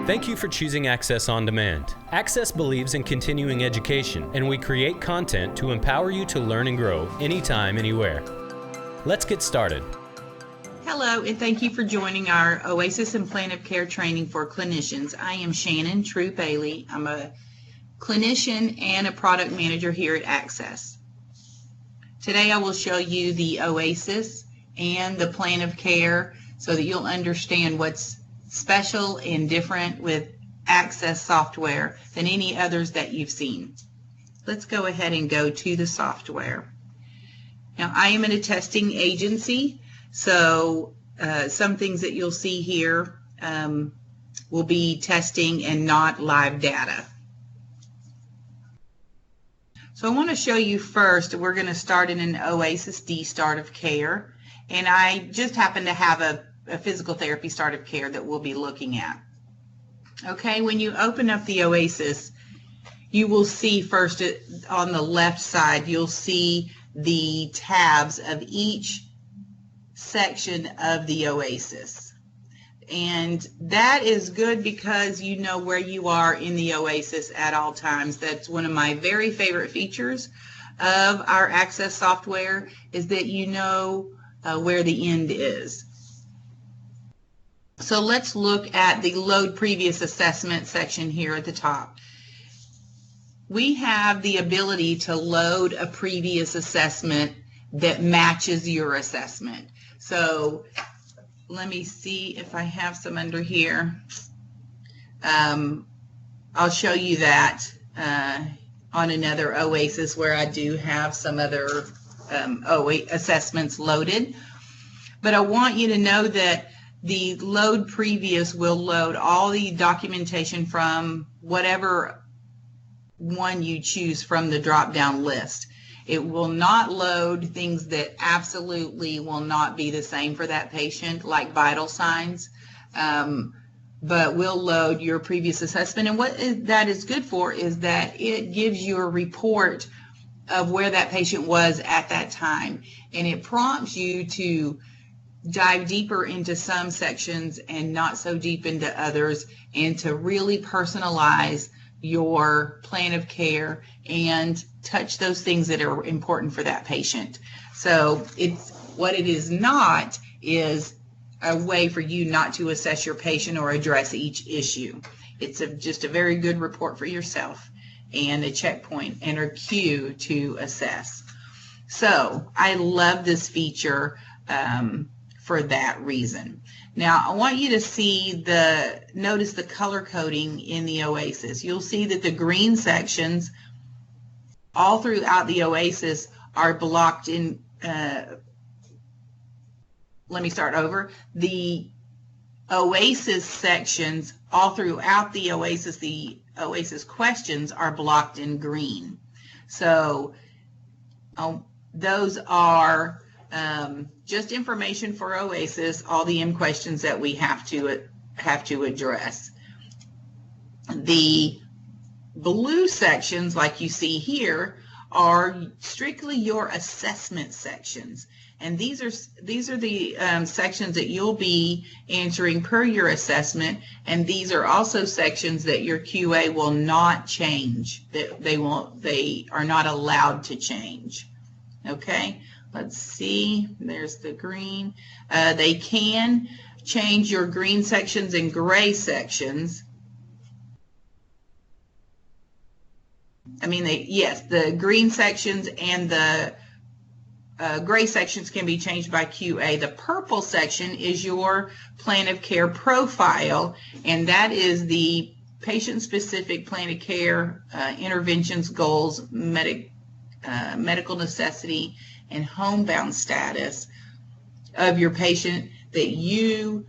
Thank you for choosing Axxess On Demand. Axxess believes in continuing education, and we create content to empower you to learn and grow anytime, anywhere. Let's get started. Hello, and thank you for joining our OASIS and Plan of Care training for clinicians. I am Shannon True Bailey. I'm a clinician and a product manager here at Axxess. Today I will show you the OASIS and the Plan of Care so that you'll understand what's special and different with Axxess software than any others that you've seen. Let's go ahead and go to the software. Now, I am in a testing agency, so some things that you'll see here will be testing and not live data. So I want to show you first, we're going to start in an OASIS D start of care, and I just happen to have a physical therapy start of care that we'll be looking at. Okay, when you open up the OASIS, you will see first on the left side, you'll see the tabs of each section of the OASIS. And that is good because you know where you are in the OASIS at all times. That's one of my very favorite features of our Axxess software, is that you know where the end is. So let's look at the load previous assessment section here at the top. We have the ability to load a previous assessment that matches your assessment. So let me see if I have some under here. I'll show you that on another OASIS where I do have some other assessments loaded. But I want you to know that the load previous will load all the documentation from whatever one you choose from the drop-down list. It will not load things that absolutely will not be the same for that patient, like vital signs, but will load your previous assessment. And what that is good for is that it gives you a report of where that patient was at that time, and it prompts you to dive deeper into some sections and not so deep into others, and to really personalize your plan of care and touch those things that are important for that patient. So what it is not is a way for you not to assess your patient or address each issue. It's just a very good report for yourself and a checkpoint and a cue to assess. So I love this feature for that reason. Now I want you to notice the color coding in the OASIS. You'll see that the green sections all throughout the OASIS are blocked in, let me start over. The OASIS sections all throughout the OASIS questions are blocked in green. So those are just information for OASIS, all the M questions that we have to address. The blue sections, like you see here, are strictly your assessment sections, and these are the sections that you'll be answering per your assessment, and these are also sections that your QA will not change. They are not allowed to change. Okay. Let's see, there's the green. They can change your green sections and gray sections. Yes, the green sections and the gray sections can be changed by QA. The purple section is your plan of care profile, and that is the patient-specific plan of care, interventions, goals, medical necessity, and homebound status of your patient that you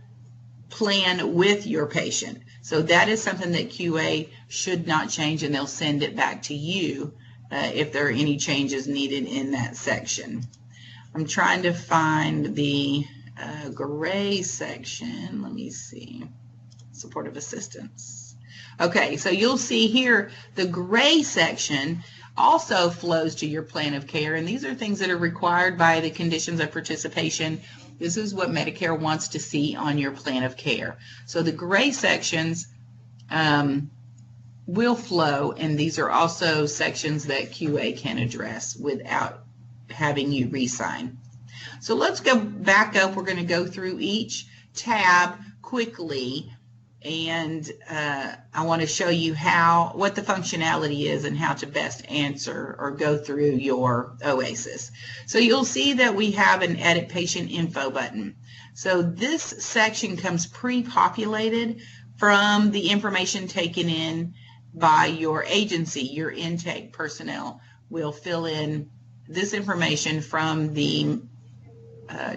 plan with your patient. So that is something that QA should not change, and they'll send it back to you if there are any changes needed in that section. I'm trying to find the gray section. Let me see. Supportive assistance. Okay, so you'll see here the gray section also flows to your plan of care, and these are things that are required by the conditions of participation. This is what Medicare wants to see on your plan of care. So the gray sections will flow, and these are also sections that QA can address without having you re-sign. So let's go back up. We're going to go through each tab quickly, and I want to show you what the functionality is and how to best answer or go through your OASIS. So you'll see that we have an Edit Patient Info button. So this section comes pre-populated from the information taken in by your agency. Your intake personnel will fill in this information from the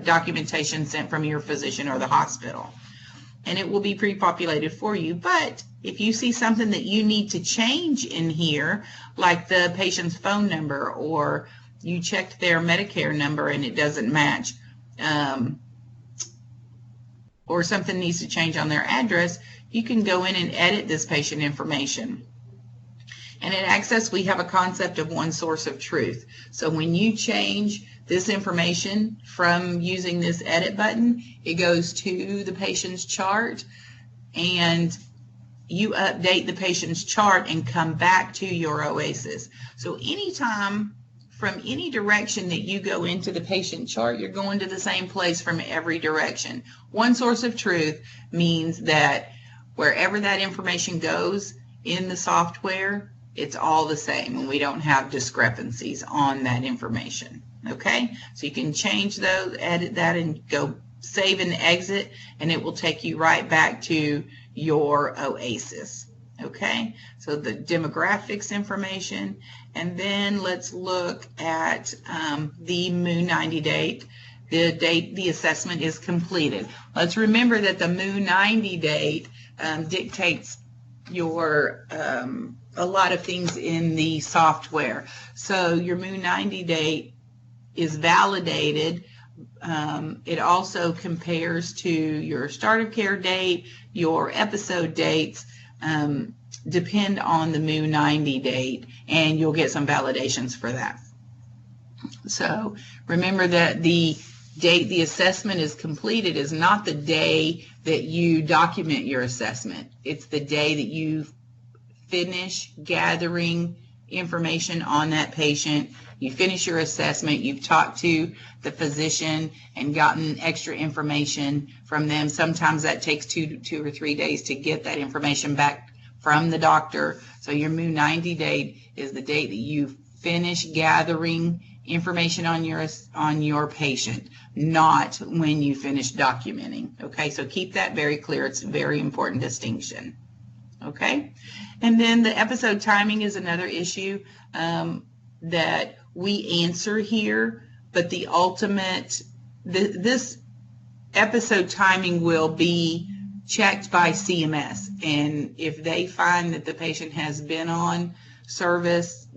documentation sent from your physician or the hospital, and it will be pre-populated for you. But if you see something that you need to change in here, like the patient's phone number, or you checked their Medicare number and it doesn't match, or something needs to change on their address, you can go in and edit this patient information. And at Axxess, we have a concept of one source of truth. So when you change this information from using this edit button, it goes to the patient's chart, and you update the patient's chart and come back to your OASIS. So anytime from any direction that you go into the patient chart, you're going to the same place from every direction. One source of truth means that wherever that information goes in the software, it's all the same, and we don't have discrepancies on that information. Okay, so you can change those, edit that, and go save and exit, and it will take you right back to your OASIS. Okay, so the demographics information, and then let's look at the MOO 90 date. The date the assessment is completed. Let's remember that the MOO 90 date dictates your a lot of things in the software. So your MOO 90 date is validated. It also compares to your start of care date, your episode dates, depend on the MOO 90 date, and you'll get some validations for that. So remember that the date the assessment is completed is not the day that you document your assessment. It's the day that you finish gathering information on that patient. You finish your assessment, you've talked to the physician and gotten extra information from them. Sometimes that takes two or 3 days to get that information back from the doctor. So your MOO 90 date is the date that you finish gathering information on your patient, not when you finish documenting. Okay, so keep that very clear. It's a very important distinction. Okay, and then the episode timing is another issue that we answer here, but the ultimate, this episode timing will be checked by CMS, and if they find that the patient has been on service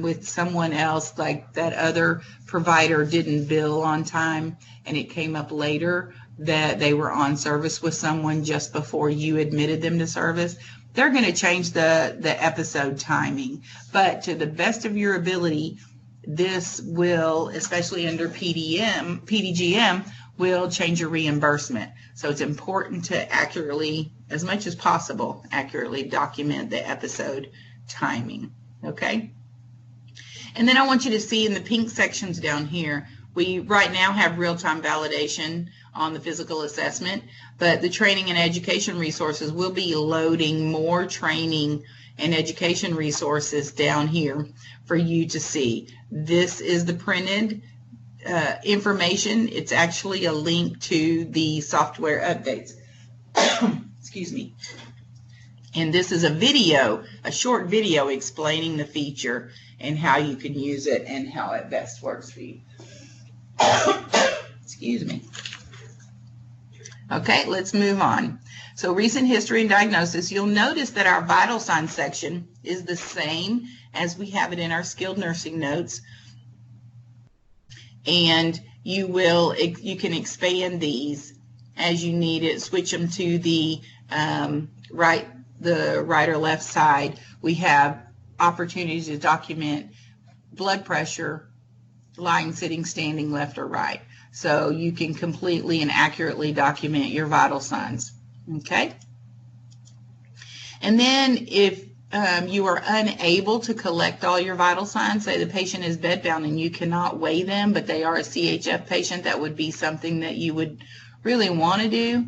with someone else, like that other provider didn't bill on time and it came up later that they were on service with someone just before you admitted them to service, they're going to change the episode timing. But to the best of your ability, this will, especially under PDGM, will change your reimbursement. So it's important to accurately, as much as possible, accurately document the episode timing. Okay? And then I want you to see in the pink sections down here, we right now have real-time validation on the physical assessment, but the training and education resources will be loading more training and education resources down here for you to see. This is the printed information. It's actually a link to the software updates. Excuse me. And this is a video, a short video explaining the feature and how you can use it and how it best works for you. Excuse me. Okay, let's move on. So recent history and diagnosis, you'll notice that our vital signs section is the same as we have it in our skilled nursing notes. And you can expand these as you need it, switch them to the right or left side. We have opportunities to document blood pressure, lying, sitting, standing, left or right. So you can completely and accurately document your vital signs. Okay? And then if you are unable to collect all your vital signs, say the patient is bedbound and you cannot weigh them, but they are a CHF patient, that would be something that you would really want to do.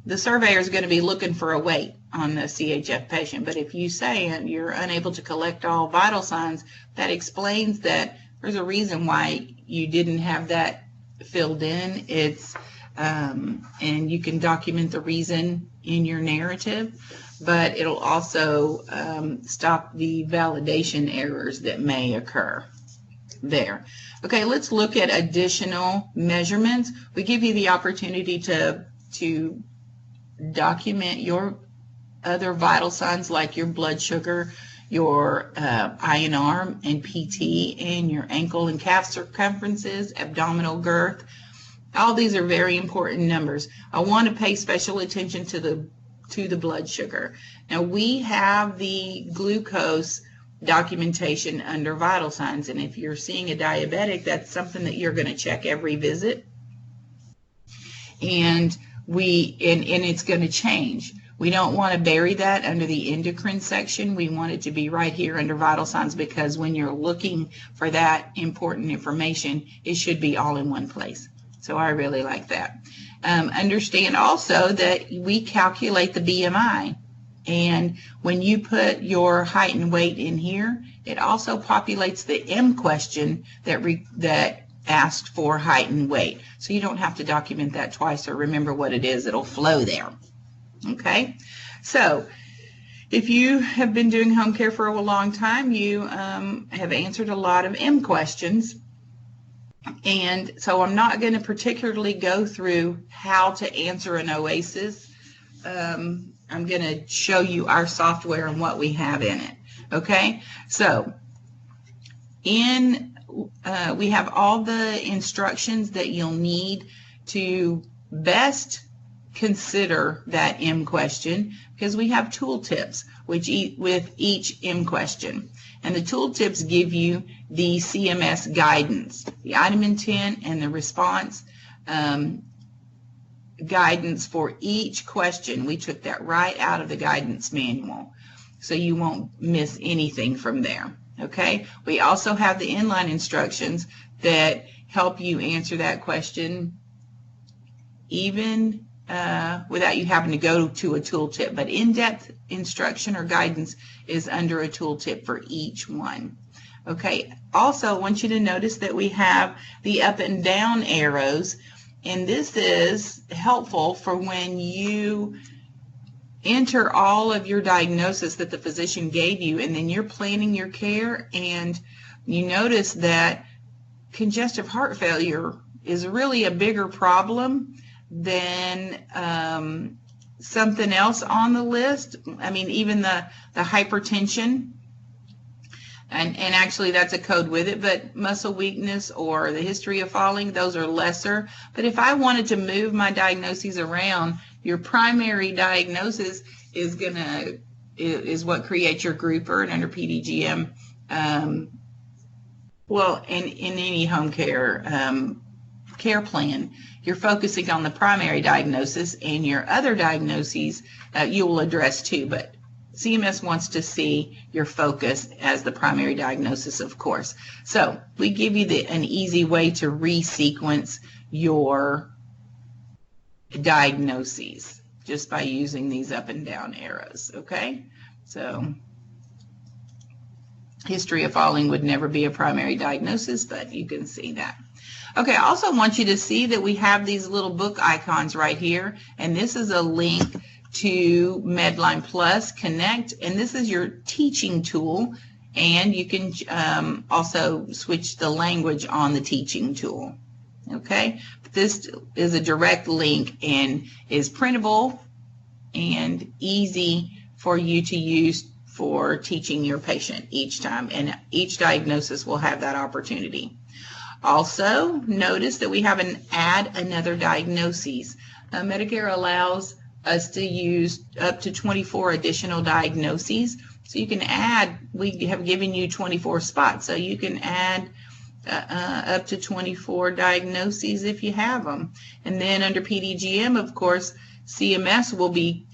The surveyor is going to be looking for a weight on the CHF patient, but if you say you're unable to collect all vital signs, that explains that there's a reason why you didn't have that filled in. It's and you can document the reason in your narrative, but it'll also stop the validation errors that may occur there. Okay, let's look at additional measurements. We give you the opportunity to document your other vital signs like your blood sugar, your INR and PT, and your ankle and calf circumferences, abdominal girth. All these are very important numbers. I want to pay special attention to the blood sugar. Now we have the glucose documentation under vital signs, and if you're seeing a diabetic, that's something that you're going to check every visit, and it's going to change. We don't want to bury that under the endocrine section. We want it to be right here under vital signs, because when you're looking for that important information, it should be all in one place. So I really like that. Understand also that we calculate the BMI, and when you put your height and weight in here, it also populates the M question that asked for height and weight. So you don't have to document that twice or remember what it is. It'll flow there. Okay, so if you have been doing home care for a long time, you have answered a lot of M questions. And so I'm not going to particularly go through how to answer an OASIS. I'm going to show you our software and what we have in it. Okay, so we have all the instructions that you'll need to best consider that M question, because we have tooltips with each M question. And the tooltips give you the CMS guidance, the item intent and the response guidance for each question. We took that right out of the guidance manual, so you won't miss anything from there. Okay, we also have the inline instructions that help you answer that question even without you having to go to a tooltip, but in-depth instruction or guidance is under a tooltip for each one. Okay, also I want you to notice that we have the up and down arrows, and this is helpful for when you enter all of your diagnosis that the physician gave you, and then you're planning your care, and you notice that congestive heart failure is really a bigger problem than something else on the list. I mean, even the hypertension, and actually that's a code with it, but muscle weakness or the history of falling, those are lesser. But if I wanted to move my diagnoses around, your primary diagnosis is what creates your grouper, and under PDGM, well, in any home care care plan, you're focusing on the primary diagnosis, and your other diagnoses you will address too, but CMS wants to see your focus as the primary diagnosis, of course. So we give you an easy way to resequence your diagnoses just by using these up and down arrows. Okay, so history of falling would never be a primary diagnosis, but you can see that. Okay, I also want you to see that we have these little book icons right here, and this is a link to Medline Plus Connect, and this is your teaching tool, and you can also switch the language on the teaching tool. Okay, this is a direct link and is printable and easy for you to use for teaching your patient each time, and each diagnosis will have that opportunity. Also, notice that we have an add another diagnosis. Medicare allows us to use up to 24 additional diagnoses. So you can add, we have given you 24 spots, so you can add up to 24 diagnoses if you have them. And then under PDGM, of course, CMS will be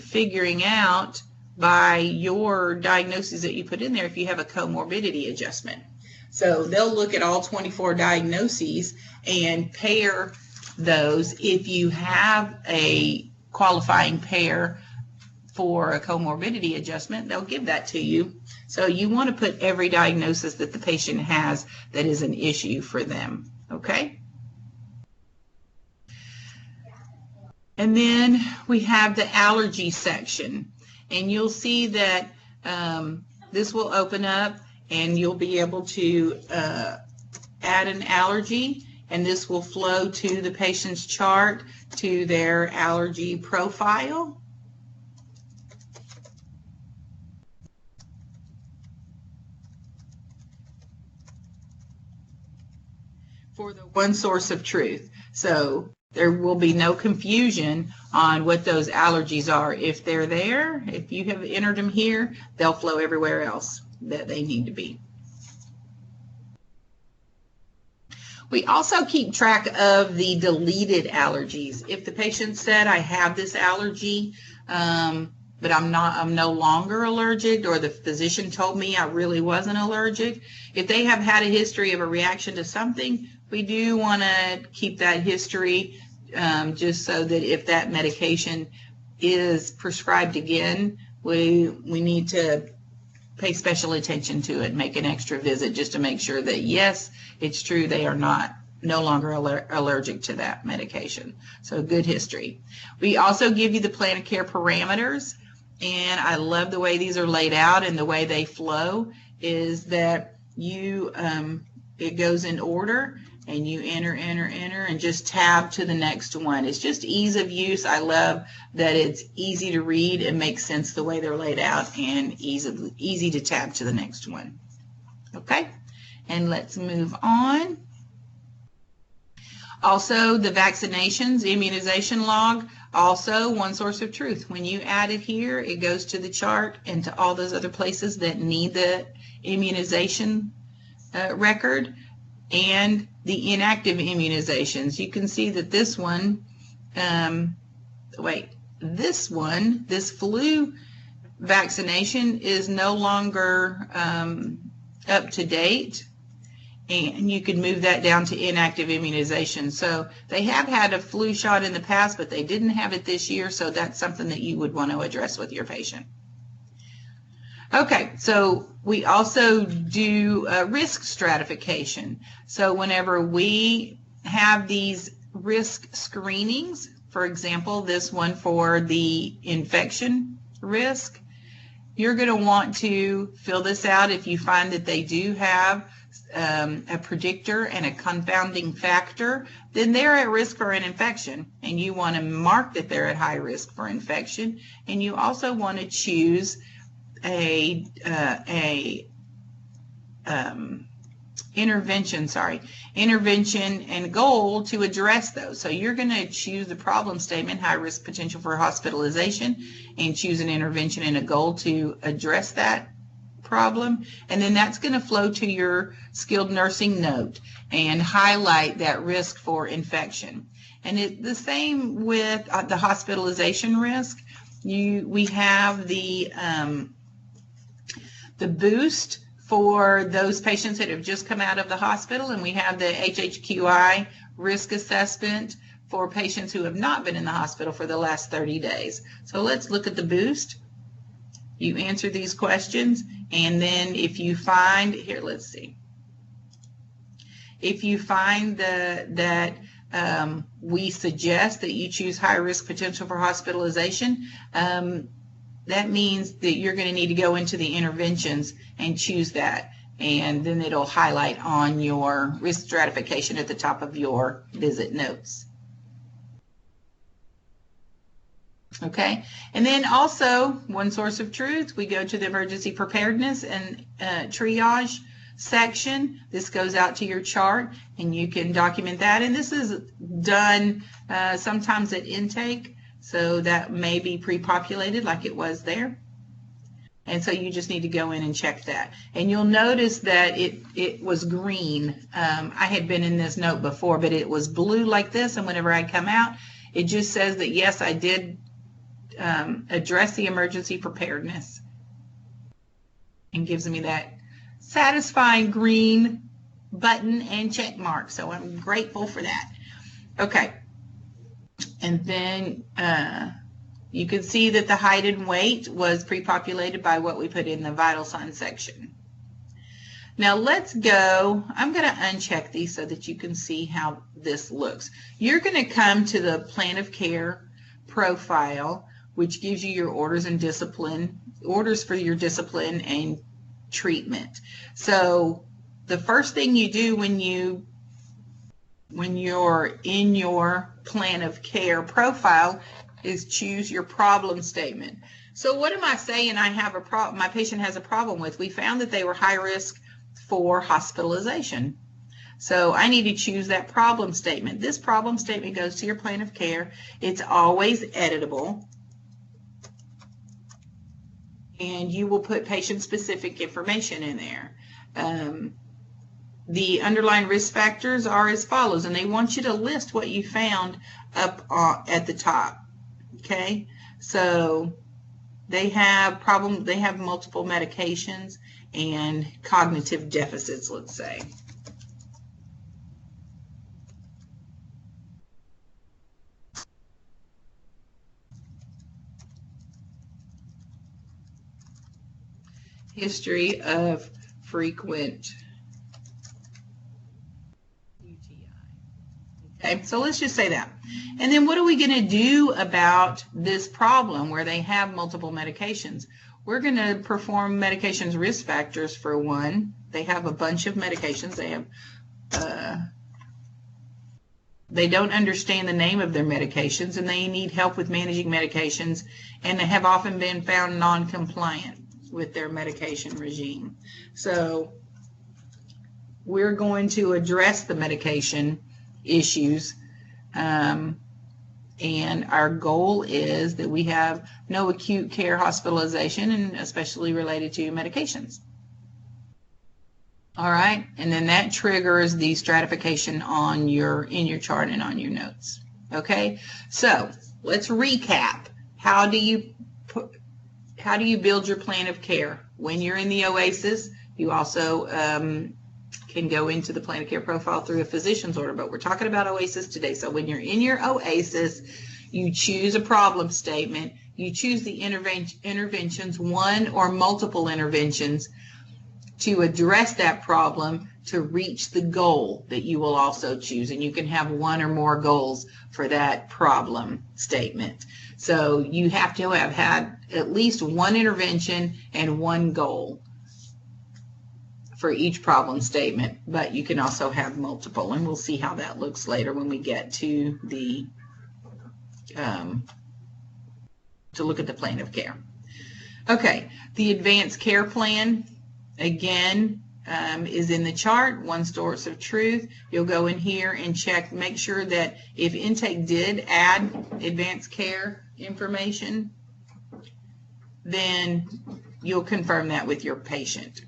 figuring out by your diagnoses that you put in there if you have a comorbidity adjustment. So they'll look at all 24 diagnoses and pair those. If you have a qualifying pair for a comorbidity adjustment, they'll give that to you. So you want to put every diagnosis that the patient has that is an issue for them, okay? And then we have the allergy section, and you'll see that this will open up and you'll be able to add an allergy, and this will flow to the patient's chart to their allergy profile. For the one source of truth. So there will be no confusion on what those allergies are. If they're there, if you have entered them here, they'll flow everywhere else that they need to be. We also keep track of the deleted allergies. If the patient said, I have this allergy, but I'm no longer allergic, or the physician told me I really wasn't allergic. If they have had a history of a reaction to something, we do want to keep that history just so that if that medication is prescribed again, we need to pay special attention to it, make an extra visit just to make sure that yes, it's true they are no longer allergic to that medication. So good history. We also give you the plan of care parameters, and I love the way these are laid out, and the way they flow is that you it goes in order, and you enter, and just tab to the next one. It's just ease of use. I love that it's easy to read and makes sense the way they're laid out, and easy to tab to the next one. Okay, and let's move on. Also, the vaccinations, immunization log, also one source of truth. When you add it here, it goes to the chart and to all those other places that need the immunization record, and the inactive immunizations. You can see that this one, this flu vaccination is no longer up to date, and you can move that down to inactive immunization. So they have had a flu shot in the past, but they didn't have it this year, so that's something that you would want to address with your patient. Okay, so we also do risk stratification. So whenever we have these risk screenings, for example, this one for the infection risk, you're going to want to fill this out if you find that they do have a predictor and a confounding factor, then they're at risk for an infection, and you want to mark that they're at high risk for infection. And you also want to choose intervention and goal to address those. So you're going to choose the problem statement, high risk potential for hospitalization, and choose an intervention and a goal to address that problem. And then that's going to flow to your skilled nursing note and highlight that risk for infection. And the same with the hospitalization risk. We have the boost for those patients that have just come out of the hospital, and we have the HHQI risk assessment for patients who have not been in the hospital for the last 30 days. So let's look at the boost. You answer these questions, and then if you find, here, let's see. If you find that we suggest that you choose high risk potential for hospitalization, that means that you're going to need to go into the interventions and choose that, and then it'll highlight on your risk stratification at the top of your visit notes. Okay, and then also one source of truth, we go to the emergency preparedness and triage section. This goes out to your chart, and you can document that, and this is done sometimes at intake. So that may be pre-populated like it was there. And so you just need to go in and check that. And you'll notice that it was green. I had been in this note before, but it was blue like this. And whenever I come out, it just says that, yes, I did address the emergency preparedness, and gives me that satisfying green button and check mark. So I'm grateful for that. Okay. And then you can see that the height and weight was pre-populated by what we put in the vital signs section. Now let's go, I'm going to uncheck these so that you can see how this looks. You're going to come to the plan of care profile, which gives you your orders and discipline, orders for your discipline and treatment. So the first thing you do when you're in your plan of care profile is choose your problem statement. So what am I saying I have a problem, my patient has a problem with? We found that they were high risk for hospitalization. So I need to choose that problem statement. This problem statement goes to your plan of care. It's always editable. And you will put patient-specific information in there. The underlying risk factors are as follows, and they want you to list what you found up at the top. Okay, so they have multiple medications and cognitive deficits, let's say. History of frequent UTI. Okay, so let's just say that. And then what are we going to do about this problem where they have multiple medications? We're going to perform medications risk factors for one. They have a bunch of medications. They have they don't understand the name of their medications, and they need help with managing medications, and they have often been found non-compliant with their medication regime. So we're going to address the medication issues, and our goal is that we have no acute care hospitalization, and especially related to medications. All right, and then that triggers the stratification on in your chart and on your notes. Okay, so let's recap. How do you build your plan of care? When you're in the OASIS, you also can go into the plan of care profile through a physician's order, but we're talking about OASIS today. So when you're in your OASIS, you choose a problem statement, you choose the interventions, one or multiple interventions, to address that problem to reach the goal that you will also choose. And you can have one or more goals for that problem statement. So you have to have had at least one intervention and one goal for each problem statement, but you can also have multiple, and we'll see how that looks later when we get to the to look at the plan of care. Okay, the advanced care plan again is in the chart, one source of truth. You'll go in here and check, make sure that if intake did add advanced care information, then you'll confirm that with your patient.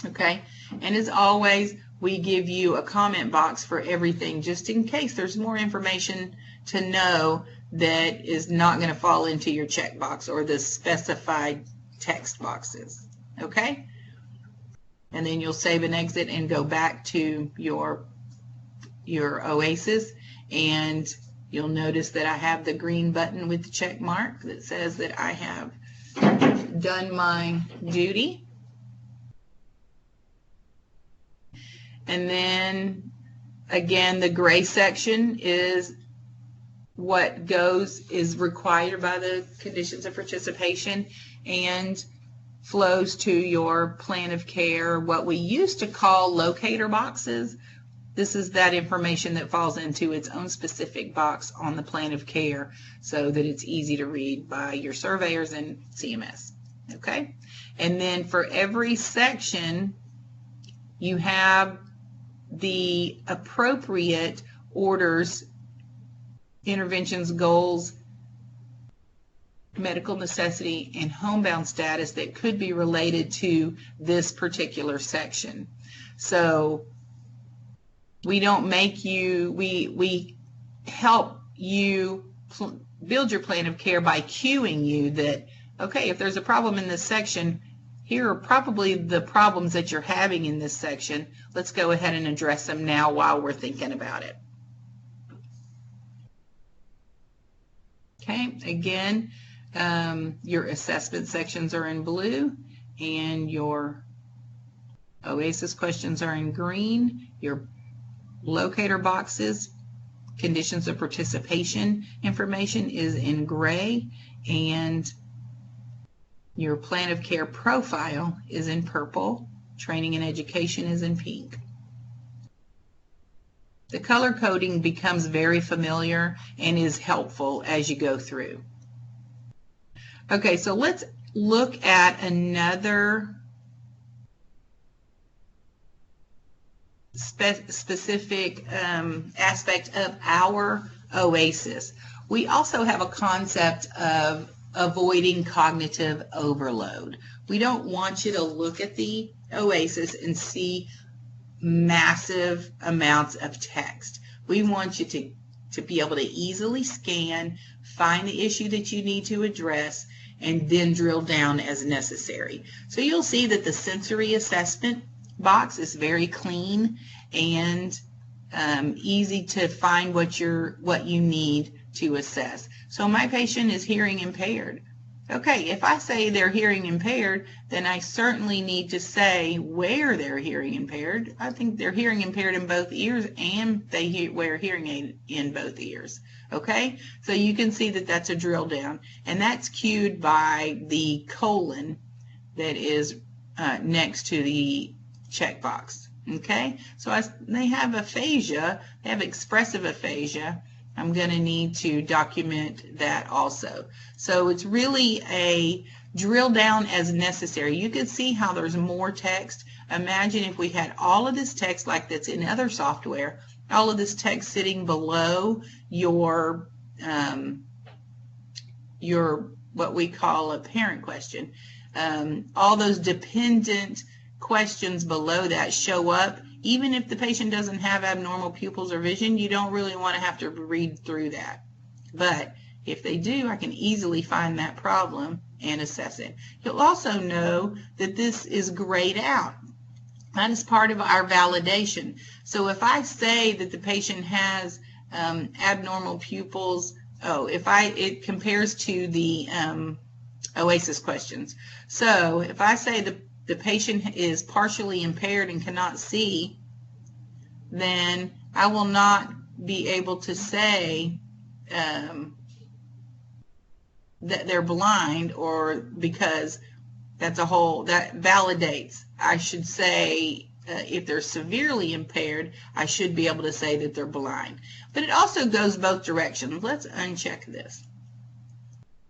Okay, and as always, we give you a comment box for everything, just in case there's more information to know that is not going to fall into your checkbox or the specified text boxes. Okay, and then you'll save and exit and go back to your OASIS, and you'll notice that I have the green button with the check mark that says that I have done my duty. And then again, the gray section is what is required by the conditions of participation and flows to your plan of care, what we used to call locator boxes. This is that information that falls into its own specific box on the plan of care so that it's easy to read by your surveyors and CMS. Okay, and then for every section you have the appropriate orders, interventions, goals, medical necessity, and homebound status that could be related to this particular section. So we don't make you, we help you build your plan of care by cueing you that, okay, if there's a problem in this section, here are probably the problems that you're having in this section. Let's go ahead and address them now while we're thinking about it. Okay, again, your assessment sections are in blue and your OASIS questions are in green. Your locator boxes, conditions of participation information is in gray, and your plan of care profile is in purple. Training and education is in pink. The color coding becomes very familiar and is helpful as you go through. Okay, so let's look at another specific aspect of our OASIS. We also have a concept of avoiding cognitive overload. We don't want you to look at the OASIS and see massive amounts of text. We want you to be able to easily scan, find the issue that you need to address, and then drill down as necessary. So you'll see that the sensory assessment box is very clean and easy to find what you need to assess. So my patient is hearing impaired. Okay, if I say they're hearing impaired, then I certainly need to say where they're hearing impaired. I think they're hearing impaired in both ears and they wear hearing aid in both ears. Okay, so you can see that that's a drill down, and that's cued by the colon that is next to the checkbox. Okay, so they have aphasia, they have expressive aphasia. I'm going to need to document that also. So it's really a drill down as necessary. You can see how there's more text. Imagine if we had all of this text like that's in other software, all of this text sitting below your what we call a parent question. All those dependent questions below that show up. Even if the patient doesn't have abnormal pupils or vision, you don't really want to have to read through that. But if they do, I can easily find that problem and assess it. You'll also know that this is grayed out. That is part of our validation. So if I say that the patient has abnormal pupils, it compares to the OASIS questions. So if I say the patient is partially impaired and cannot see, then I will not be able to say that they're blind, or because that validates. I should say if they're severely impaired, I should be able to say that they're blind. But it also goes both directions. Let's uncheck this.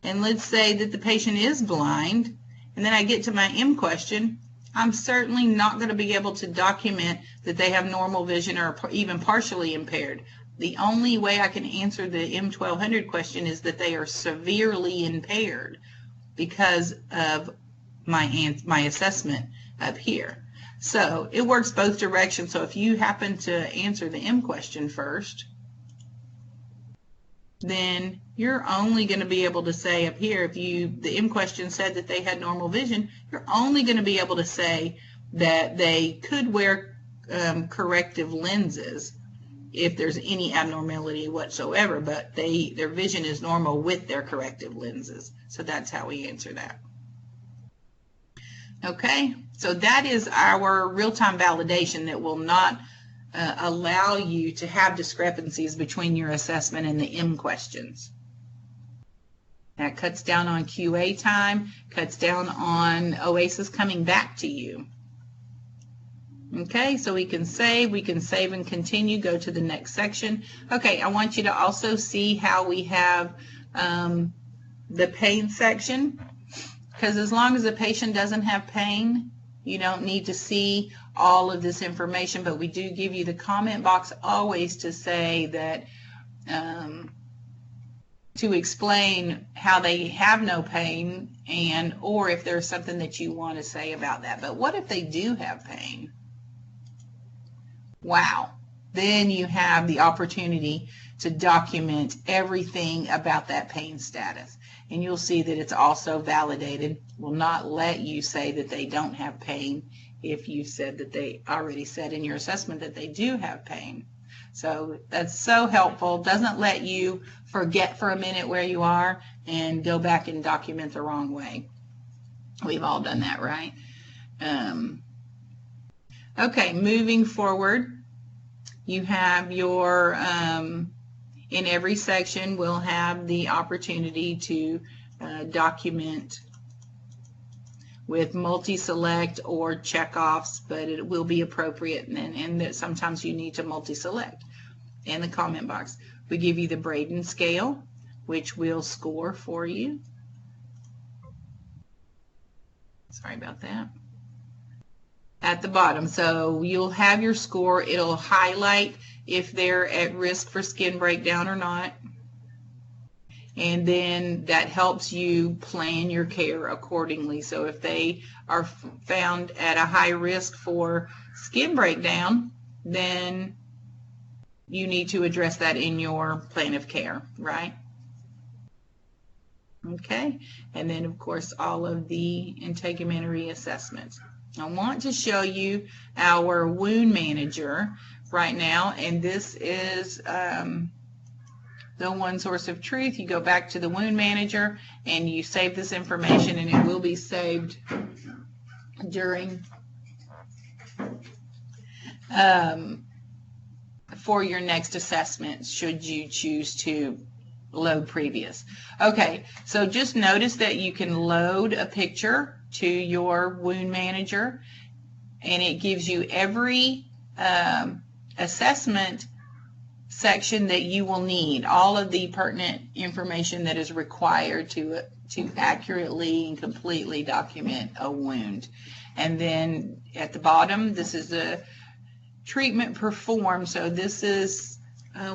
And let's say that the patient is blind, and then I get to my M question. I'm certainly not going to be able to document that they have normal vision or even partially impaired. The only way I can answer the M1200 question is that they are severely impaired because of my assessment up here. So it works both directions. So if you happen to answer the M question first, then you're only going to be able to say up here, if the M question said that they had normal vision, you're only going to be able to say that they could wear corrective lenses if there's any abnormality whatsoever, but their vision is normal with their corrective lenses. So that's how we answer that. Okay, so that is our real-time validation that will not allow you to have discrepancies between your assessment and the M questions. That cuts down on QA time, cuts down on OASIS coming back to you. Okay, so we can save and continue, go to the next section. Okay, I want you to also see how we have the pain section, because as long as the patient doesn't have pain, you don't need to see all of this information, but we do give you the comment box always to say that, to explain how they have no pain, or if there's something that you want to say about that. But what if they do have pain? Wow. Then you have the opportunity to document everything about that pain status. And you'll see that it's also validated. Will not let you say that they don't have pain if you said that they already said in your assessment that they do have pain. So that's so helpful. Doesn't let you forget for a minute where you are and go back and document the wrong way. We've all done that, right? Okay, moving forward, you have your, in every section, we'll have the opportunity to document with multi-select or check-offs, but it will be appropriate, and that sometimes you need to multi-select. In the comment box, we give you the Braden scale, which we'll score for you. Sorry about that. At the bottom, so you'll have your score. It'll highlight if they're at risk for skin breakdown or not, and then that helps you plan your care accordingly. So if they are found at a high risk for skin breakdown, then you need to address that in your plan of care, right? Okay, and then of course all of the integumentary assessments. I want to show you our wound manager right now, and this is the one source of truth. You go back to the wound manager and you save this information, and it will be saved during for your next assessment should you choose to load previous. Okay, so just notice that you can load a picture to your wound manager, and it gives you every assessment section that you will need, all of the pertinent information that is required to accurately and completely document a wound. And then at the bottom, this is the treatment performed. So this is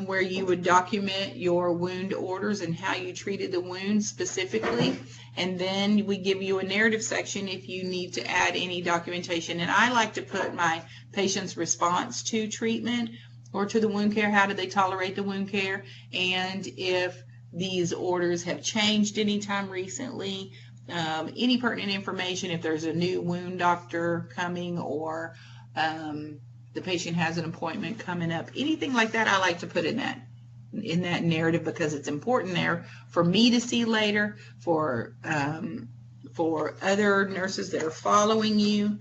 where you would document your wound orders and how you treated the wound specifically. And then we give you a narrative section if you need to add any documentation. And I like to put my patient's response to treatment or to the wound care. How did they tolerate the wound care? And if these orders have changed anytime recently, any pertinent information, if there's a new wound doctor coming, or the patient has an appointment coming up, anything like that, I like to put in that narrative, because it's important there for me to see later, for other nurses that are following you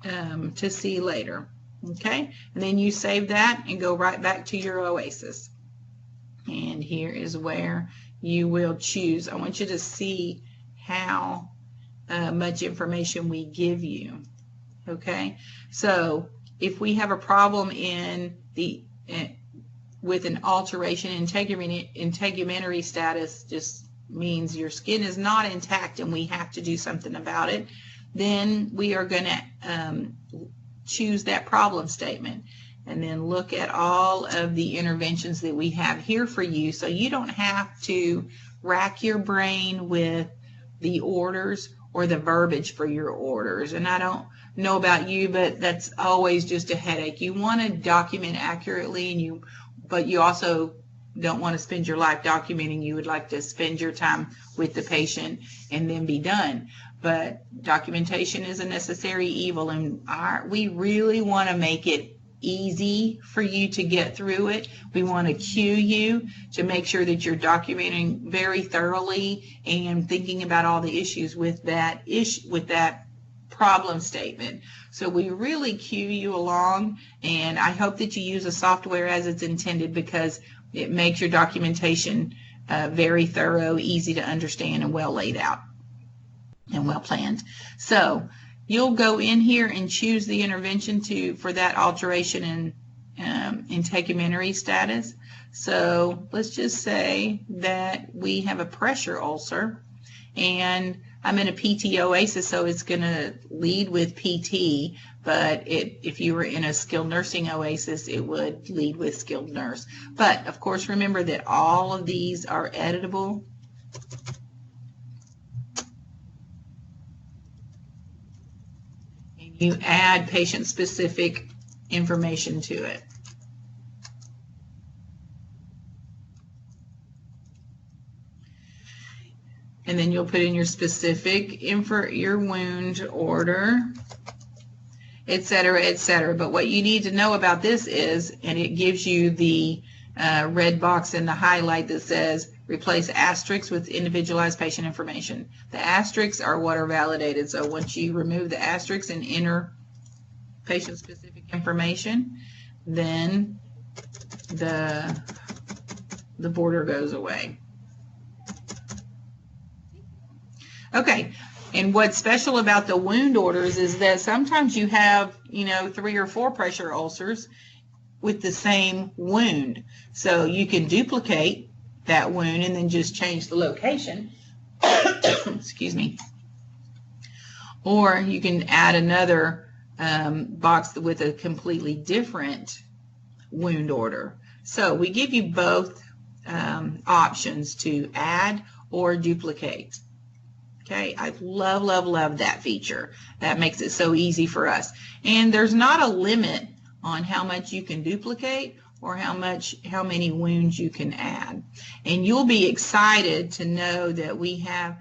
to see later. Okay, and then you save that and go right back to your OASIS. And here is where you will choose. I want you to see how much information we give you. Okay, so if we have a problem in the with an alteration in integumentary status, just means your skin is not intact and we have to do something about it, then we are going to choose that problem statement and then look at all of the interventions that we have here for you, so you don't have to rack your brain with the orders or the verbiage for your orders. And I don't know about you, but that's always just a headache. You want to document accurately, but you also don't want to spend your life documenting. You would like to spend your time with the patient and then be done. But documentation is a necessary evil, and we really want to make it easy for you to get through it. We want to cue you to make sure that you're documenting very thoroughly and thinking about all the issues with that problem statement. So we really cue you along, and I hope that you use the software as it's intended, because it makes your documentation very thorough, easy to understand, and well laid out and well planned. So you'll go in here and choose the intervention for that alteration in integumentary status. So let's just say that we have a pressure ulcer, and I'm in a PT OASIS, so it's going to lead with PT, but if you were in a skilled nursing OASIS, it would lead with skilled nurse. But of course, remember that all of these are editable. And you add patient-specific information to it. and then you'll put in your specific your wound order, etc., etc. But what you need to know about this is, and it gives you the red box in the highlight that says replace asterisks with individualized patient information. The asterisks are what are validated. So once you remove the asterisks and enter patient-specific information, then the border goes away. Okay, and what's special about the wound orders is that sometimes you have, 3 or 4 pressure ulcers with the same wound. So you can duplicate that wound and then just change the location. Excuse me. Or you can add another box with a completely different wound order. So we give you both options to add or duplicate. Okay, I love, love, love that feature. That makes it so easy for us. And there's not a limit on how much you can duplicate or how many wounds you can add. And you'll be excited to know that we have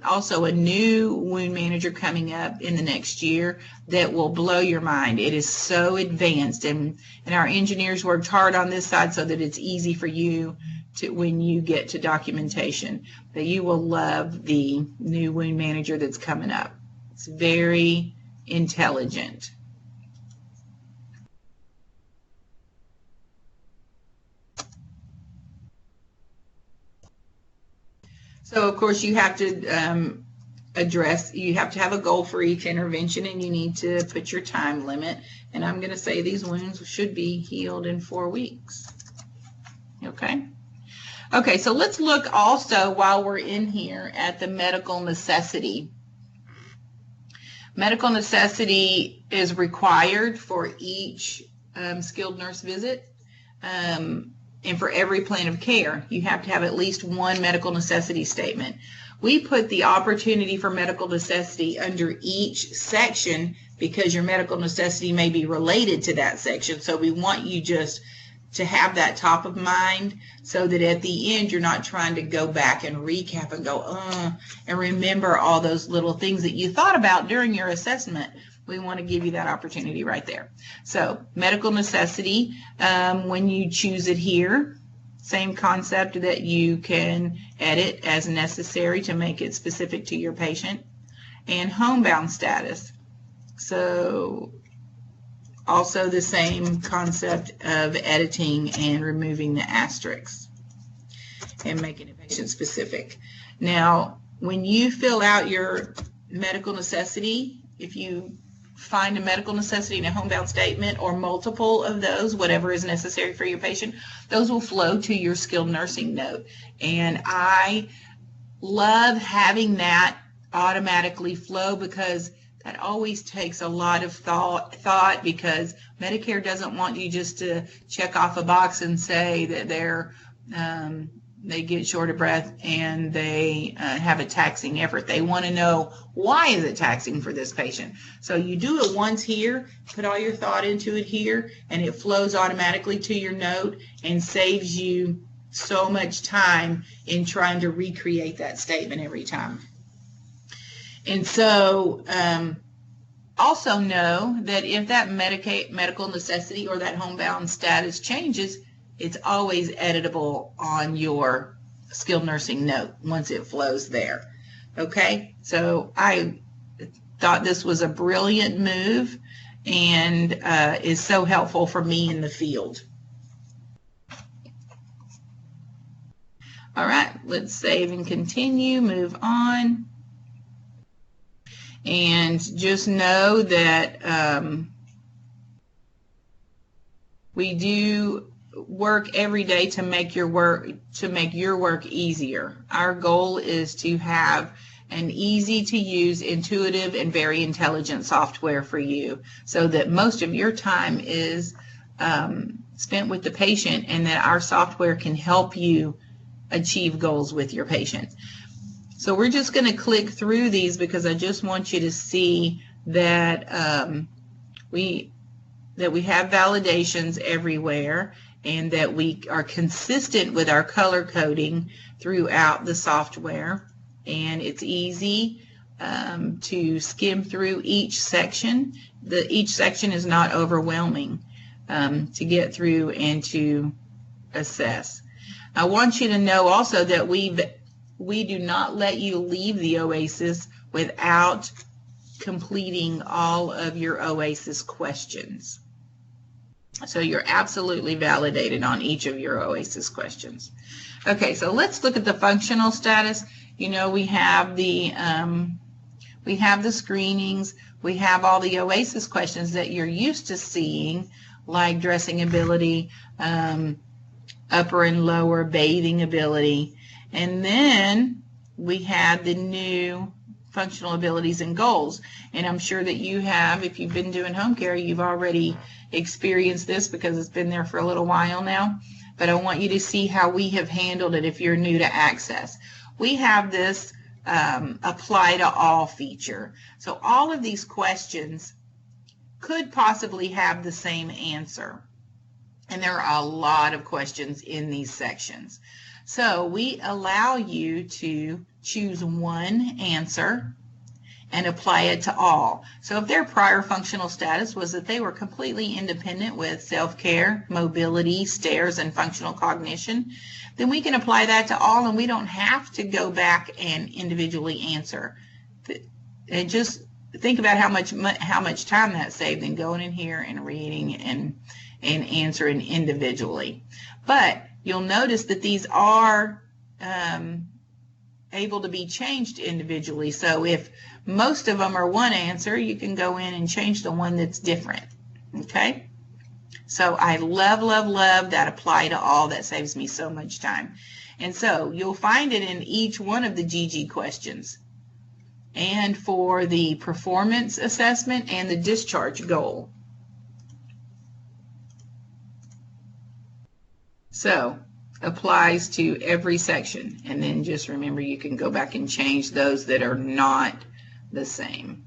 also a new wound manager coming up in the next year that will blow your mind. It is so advanced, and our engineers worked hard on this side so that it's easy for you to, when you get to documentation, that you will love the new wound manager that's coming up. It's very intelligent. So of course you have to you have to have a goal for each intervention, and you need to put your time limit. And I'm going to say these wounds should be healed in 4 weeks. Okay. Okay, so let's look also while we're in here at the medical necessity. Medical necessity is required for each skilled nurse visit. And for every plan of care, you have to have at least one medical necessity statement. We put the opportunity for medical necessity under each section because your medical necessity may be related to that section. So we want you just to have that top of mind so that at the end you're not trying to go back and recap and go, and remember all those little things that you thought about during your assessment. We want to give you that opportunity right there. So medical necessity, when you choose it here, same concept that you can edit as necessary to make it specific to your patient. And homebound status. So also the same concept of editing and removing the asterisks and making it patient specific. Now, when you fill out your medical necessity, if you find a medical necessity in a homebound statement or multiple of those, whatever is necessary for your patient, those will flow to your skilled nursing note. And I love having that automatically flow because that always takes a lot of thought because Medicare doesn't want you just to check off a box and say that they get short of breath and they have a taxing effort. They want to know, why is it taxing for this patient? So you do it once here, put all your thought into it here, and it flows automatically to your note and saves you so much time in trying to recreate that statement every time. And so also know that if that medical necessity or that homebound status changes, it's always editable on your skilled nursing note once it flows there. Okay, so I thought this was a brilliant move and is so helpful for me in the field. All right, let's save and continue, move on. And just know that we do work every day to make your work easier. Our goal is to have an easy to use, intuitive, and very intelligent software for you so that most of your time is spent with the patient and that our software can help you achieve goals with your patient. So we're just going to click through these because I just want you to see that we have validations everywhere and that we are consistent with our color coding throughout the software. and it's easy to skim through each section. Each section is not overwhelming to get through and to assess. I want you to know also that we do not let you leave the OASIS without completing all of your OASIS questions. So you're absolutely validated on each of your OASIS questions. Okay, so let's look at the functional status. You know, we have the screenings, we have all the OASIS questions that you're used to seeing, like dressing ability, upper and lower bathing ability, and then we have the new functional abilities and goals. And I'm sure that you have, if you've been doing home care, you've already experienced this because it's been there for a little while now. But I want you to see how we have handled it if you're new to Axxess. We have this apply to all feature. So all of these questions could possibly have the same answer. And there are a lot of questions in these sections. So we allow you to choose one answer and apply it to all. So if their prior functional status was that they were completely independent with self-care, mobility, stairs, and functional cognition, then we can apply that to all, and we don't have to go back and individually answer. And just think about how much time that saved in going in here and reading and answering individually. But you'll notice that these are able to be changed individually. So if most of them are one answer, you can go in and change the one that's different. Okay? So I love, love, love that apply to all. That saves me so much time. And so you'll find it in each one of the GG questions, and for the performance assessment and the discharge goal. So applies to every section, and then just remember you can go back and change those that are not the same.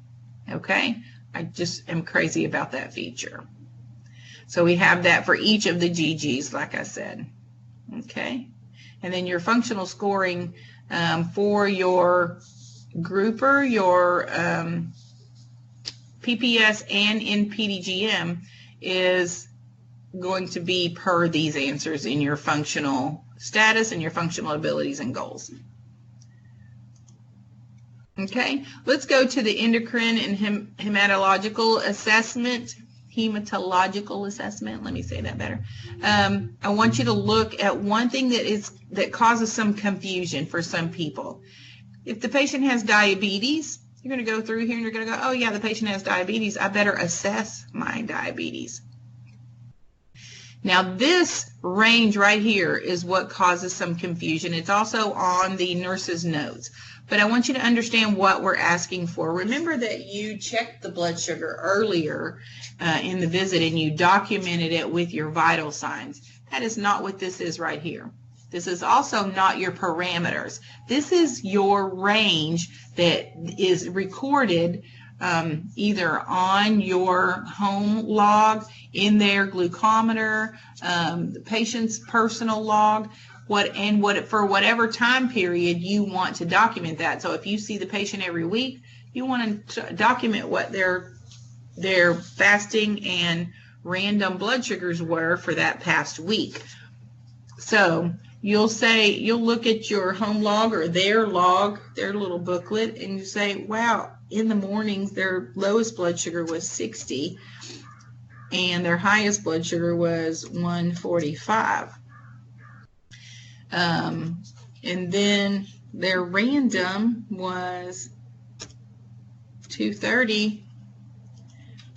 Okay, I just am crazy about that feature. So we have that for each of the GGs, like I said. Okay, and then your functional scoring for your grouper, your PPS, and in PDGM is going to be per these answers in your functional status and your functional abilities and goals. Okay, let's go to the endocrine and hematological assessment. Let me say that better. I want you to look at one thing that causes some confusion for some people. If the patient has diabetes, you're going to go through here and you're going to go, oh yeah, the patient has diabetes, I better assess my diabetes. Now this range right here is what causes some confusion. It's also on the nurse's notes. But I want you to understand what we're asking for. Remember that you checked the blood sugar earlier in the visit and you documented it with your vital signs. That is not what this is right here. This is also not your parameters. This is your range that is recorded either on your home log, in their glucometer, the patient's personal log, for whatever time period you want to document that. So if you see the patient every week, you want to document what their fasting and random blood sugars were for that past week. So you'll look at your home log or their log, their little booklet, and you say, wow, in the mornings their lowest blood sugar was 60 and their highest blood sugar was 145. And then their random was 230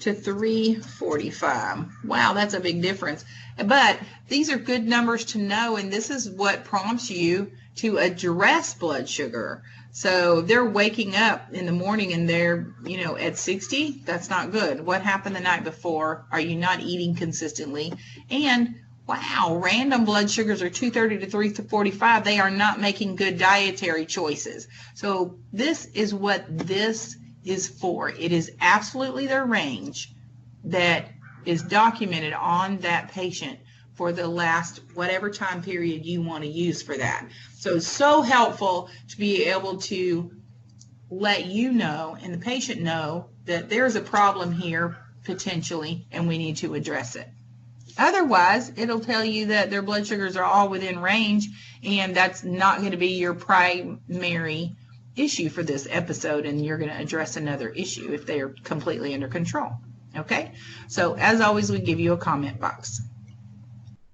to 345. Wow, that's a big difference. But these are good numbers to know, and this is what prompts you to address blood sugar. So if they're waking up in the morning and they're, at 60, that's not good. What happened the night before? Are you not eating consistently? And wow, random blood sugars are 230 to 345. They are not making good dietary choices. So this is what this is for. It is absolutely their range that is documented on that patient for the last whatever time period you want to use for that. So it's so helpful to be able to let you know and the patient know that there's a problem here potentially and we need to address it. Otherwise, it'll tell you that their blood sugars are all within range, and that's not going to be your primary issue for this episode, and you're going to address another issue if they are completely under control. Okay, so as always, we give you a comment box.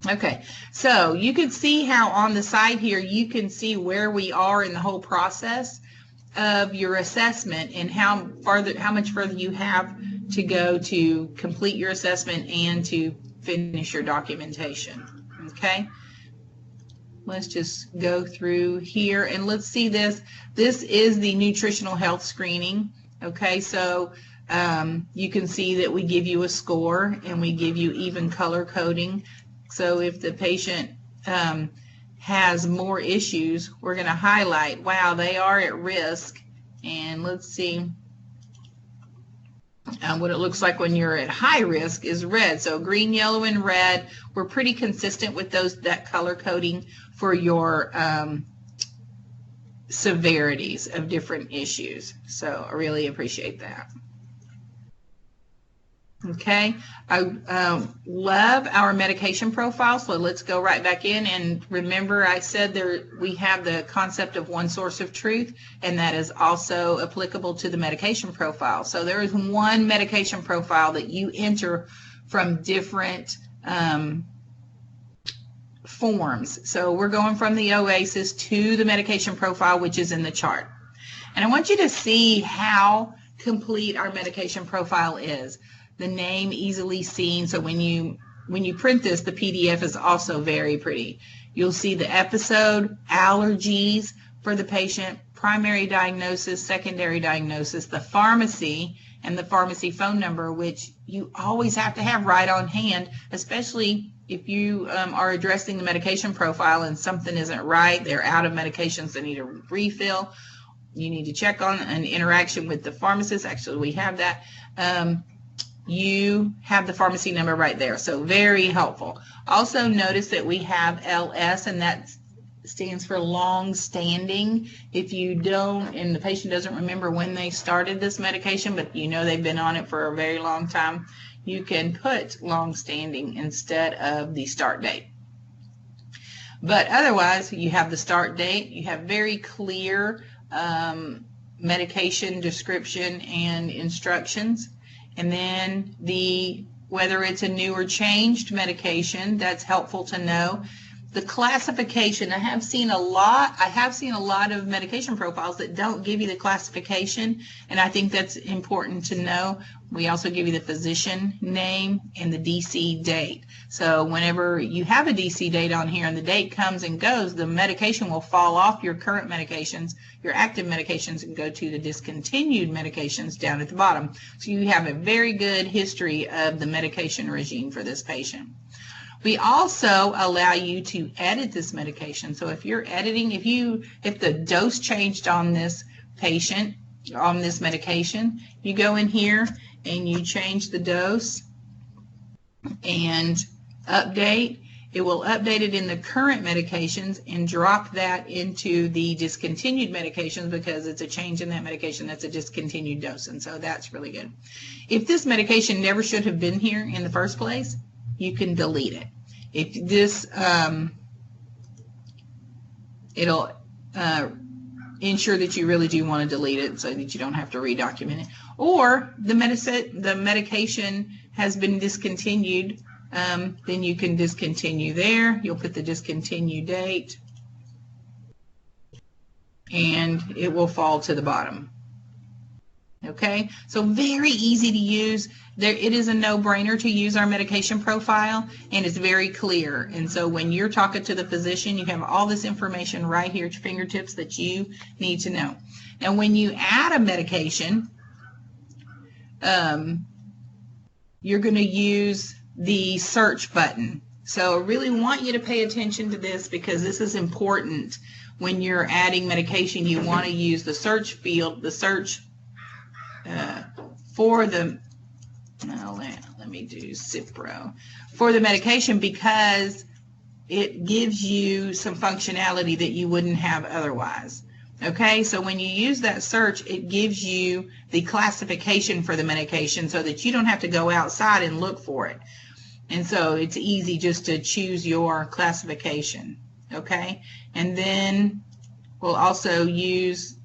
Okay, so you can see how on the side here you can see where we are in the whole process of your assessment and how much further you have to go to complete your assessment and to finish your documentation. Okay, let's just go through here and let's see this. This is the nutritional health screening. Okay, so you can see that we give you a score and we give you even color coding. So if the patient has more issues, we're going to highlight, wow, they are at risk. And let's see. What it looks like when you're at high risk is red. So green, yellow, and red. We're pretty consistent with that color coding for your severities of different issues. So I really appreciate that. Okay, I love our medication profile, so let's go right back in. And remember, I said we have the concept of one source of truth, and that is also applicable to the medication profile. So there is one medication profile that you enter from different forms. So we're going from the OASIS to the medication profile, which is in the chart. And I want you to see how complete our medication profile is. The name easily seen, so when you print this, the PDF is also very pretty. You'll see the episode, allergies for the patient, primary diagnosis, secondary diagnosis, the pharmacy, and the pharmacy phone number, which you always have to have right on hand, especially if you are addressing the medication profile and something isn't right, they're out of medications, they need a refill, you need to check on an interaction with the pharmacist. Actually, we have that. You have the pharmacy number right there, so very helpful. Also notice that we have LS, and that stands for long standing. If you don't, and the patient doesn't remember when they started this medication, but you know they've been on it for a very long time, you can put long standing instead of the start date. But otherwise, you have the start date, you have very clear medication description and instructions. And then whether it's a new or changed medication, that's helpful to know. The classification, I have seen a lot of medication profiles that don't give you the classification, and I think that's important to know. We also give you the physician name and the DC date. So whenever you have a DC date on here and the date comes and goes, the medication will fall off your current medications, your active medications, and go to the discontinued medications down at the bottom. So you have a very good history of the medication regime for this patient. We also allow you to edit this medication. So if you're editing, if the dose changed on this patient, on this medication, you go in here and you change the dose and update. It will update it in the current medications and drop that into the discontinued medications because it's a change in that medication. That's a discontinued dose, and so that's really good. If this medication never should have been here in the first place, you can delete it. If this, it'll ensure that you really do want to delete it so that you don't have to redocument it. Or the medication has been discontinued, then you can discontinue there. You'll put the discontinue date, and it will fall to the bottom. Okay, so very easy to use. It is a no-brainer to use our medication profile, and it's very clear. And so when you're talking to the physician, you have all this information right here at your fingertips that you need to know. Now, when you add a medication, you're going to use the search button. So I really want you to pay attention to this because this is important. When you're adding medication, you want to use the search field, the search for the, let me do Cipro, for the medication, because it gives you some functionality that you wouldn't have otherwise. Okay, so when you use that search, it gives you the classification for the medication so that you don't have to go outside and look for it. And so it's easy just to choose your classification. Okay, and then we'll also use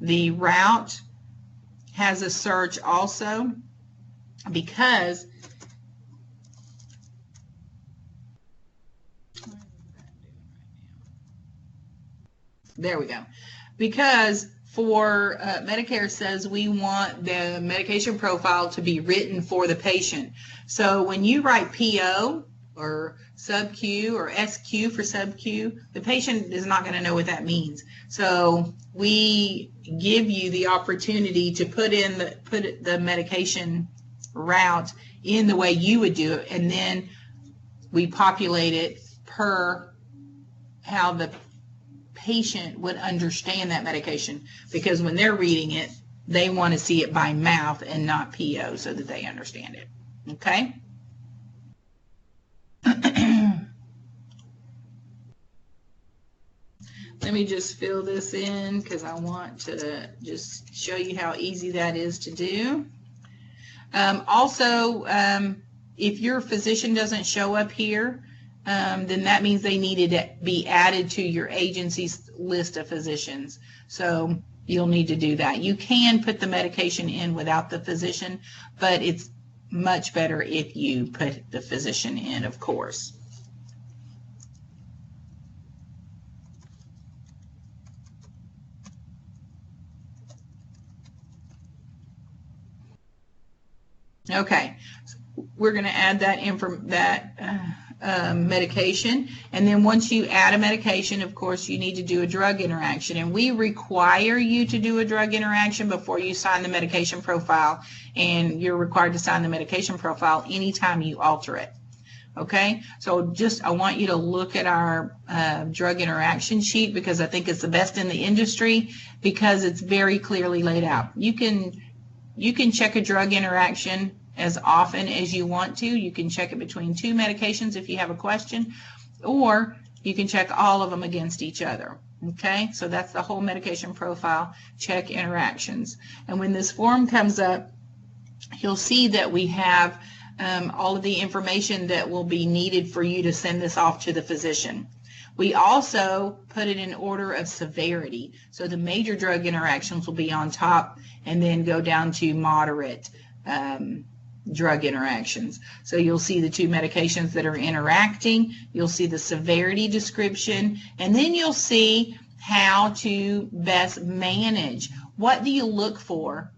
the route has a search also, because there we go. Because for Medicare says we want the medication profile to be written for the patient. So when you write PO or sub-Q or SQ for sub-Q, the patient is not going to know what that means. So we give you the opportunity to put the medication route in the way you would do it, and then we populate it per how the patient would understand that medication, because when they're reading it, they want to see it by mouth and not PO so that they understand it. Okay? Let me just fill this in because I want to just show you how easy that is to do. Also, if your physician doesn't show up here, then that means they needed to be added to your agency's list of physicians. So you'll need to do that. You can put the medication in without the physician, but it's much better if you put the physician in, of course. Okay, we're going to add that medication, and then once you add a medication, of course, you need to do a drug interaction, and we require you to do a drug interaction before you sign the medication profile, and you're required to sign the medication profile anytime you alter it. Okay, so I want you to look at our drug interaction sheet, because I think it's the best in the industry, because it's very clearly laid out. You can check a drug interaction as often as you want to. You can check it between two medications if you have a question, or you can check all of them against each other. Okay, so that's the whole medication profile, check interactions. And when this form comes up, you'll see that we have all of the information that will be needed for you to send this off to the physician. We also put it in order of severity. So the major drug interactions will be on top, and then go down to moderate drug interactions. So you'll see the two medications that are interacting, you'll see the severity description, and then you'll see how to best manage. What do you look for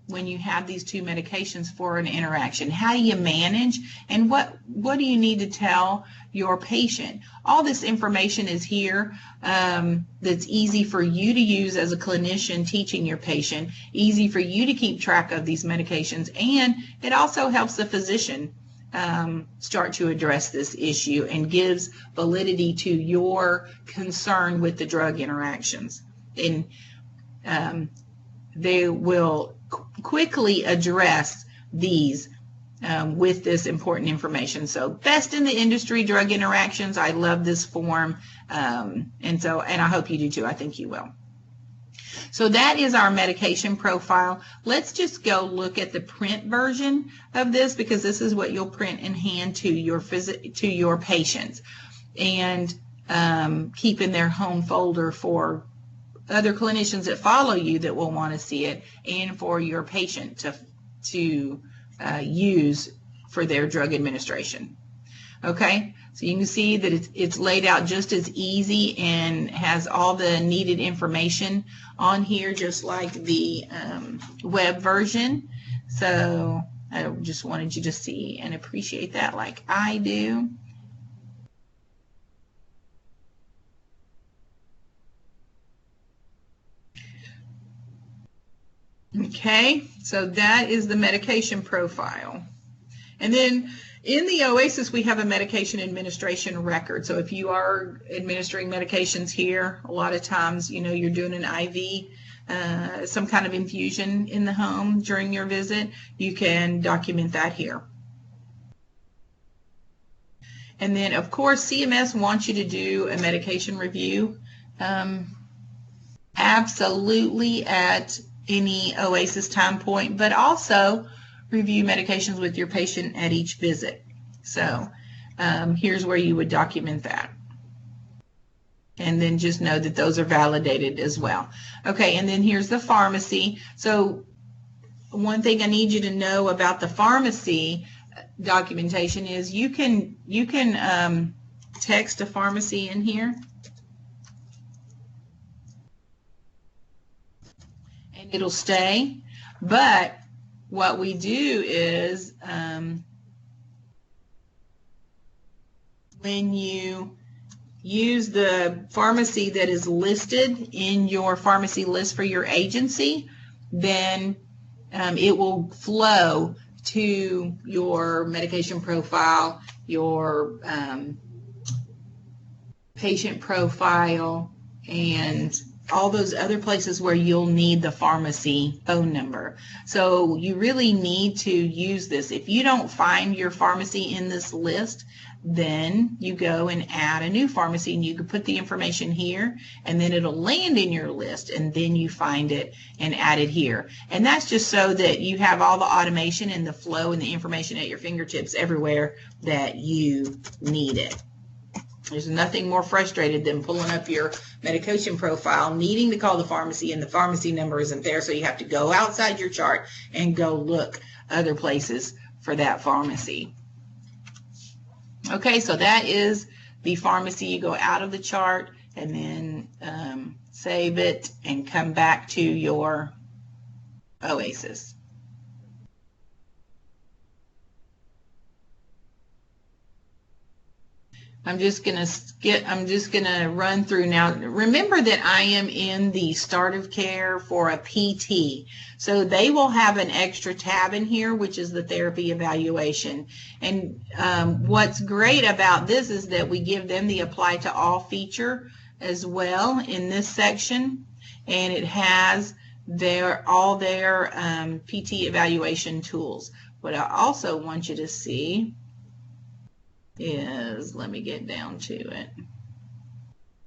when you have these two medications for an interaction? How do you manage, and what do you need to tell your patient? All this information is here, that's easy for you to use as a clinician teaching your patient, easy for you to keep track of these medications, and it also helps the physician start to address this issue and gives validity to your concern with the drug interactions. And they will quickly address these with this important information. So best in the industry, drug interactions. I love this form, and I hope you do too. I think you will. So that is our medication profile. Let's just go look at the print version of this, because this is what you'll print and hand to your patients, and keep in their home folder for other clinicians that follow you that will want to see it, and for your patient to use for their drug administration. Okay, so you can see that it's laid out just as easy and has all the needed information on here, just like the web version. So I just wanted you to see and appreciate that like I do. Okay, so that is the medication profile. And then in the OASIS, we have a medication administration record. So if you are administering medications here, a lot of times, you're doing an IV some kind of infusion in the home during your visit, you can document that here. And then, of course, CMS wants you to do a medication review absolutely at any OASIS time point, but also review medications with your patient at each visit. So here's where you would document that. And then just know that those are validated as well. Okay, and then here's the pharmacy. So one thing I need you to know about the pharmacy documentation is you can text a pharmacy in here, and it'll stay. But what we do is when you use the pharmacy that is listed in your pharmacy list for your agency, then it will flow to your medication profile, your patient profile, and all those other places where you'll need the pharmacy phone number. So you really need to use this. If you don't find your pharmacy in this list, then you go and add a new pharmacy, and you can put the information here, and then it'll land in your list, and then you find it and add it here. And that's just so that you have all the automation and the flow and the information at your fingertips everywhere that you need it. There's nothing more frustrated than pulling up your medication profile, needing to call the pharmacy, and the pharmacy number isn't there, so you have to go outside your chart and go look other places for that pharmacy. Okay, so that is the pharmacy. You go out of the chart and then save it and come back to your OASIS. I'm just gonna run through now. Remember that I am in the start of care for a PT. So they will have an extra tab in here, which is the therapy evaluation. And what's great about this is that we give them the apply to all feature as well in this section. And it has all their PT evaluation tools. What I also want you to see is, let me get down to it,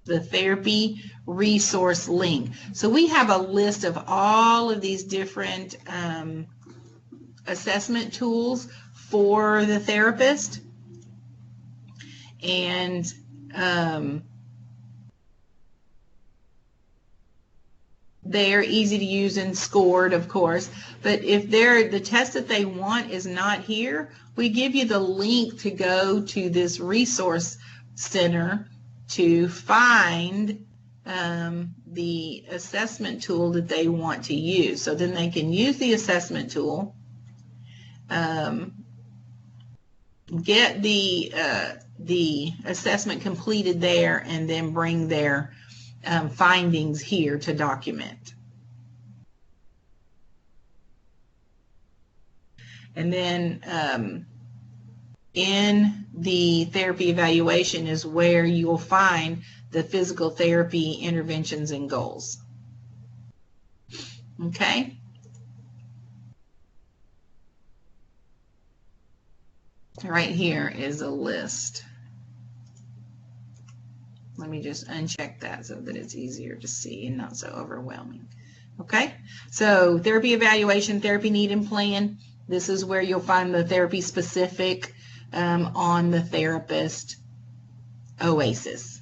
the therapy resource link. So we have a list of all of these different assessment tools for the therapist, and they're easy to use and scored, of course. But if the test that they want is not here, we give you the link to go to this resource center to find the assessment tool that they want to use. So then they can use the assessment tool, get the assessment completed there, and then bring their findings here to document. And then in the therapy evaluation is where you will find the physical therapy interventions and goals. Okay? Right here is a list. Let me just uncheck that so that it's easier to see and not so overwhelming. Okay? So therapy evaluation, therapy need and plan. This is where you'll find the therapy specific on the therapist OASIS.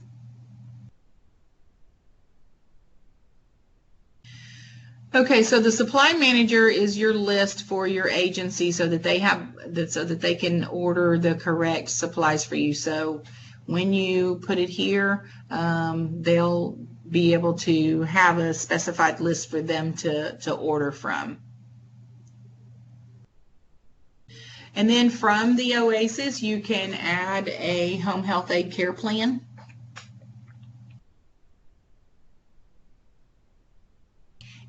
Okay, so the supply manager is your list for your agency so that they can order the correct supplies for you. So when you put it here, they'll be able to have a specified list for them to order from. And then from the OASIS, you can add a home health aid care plan.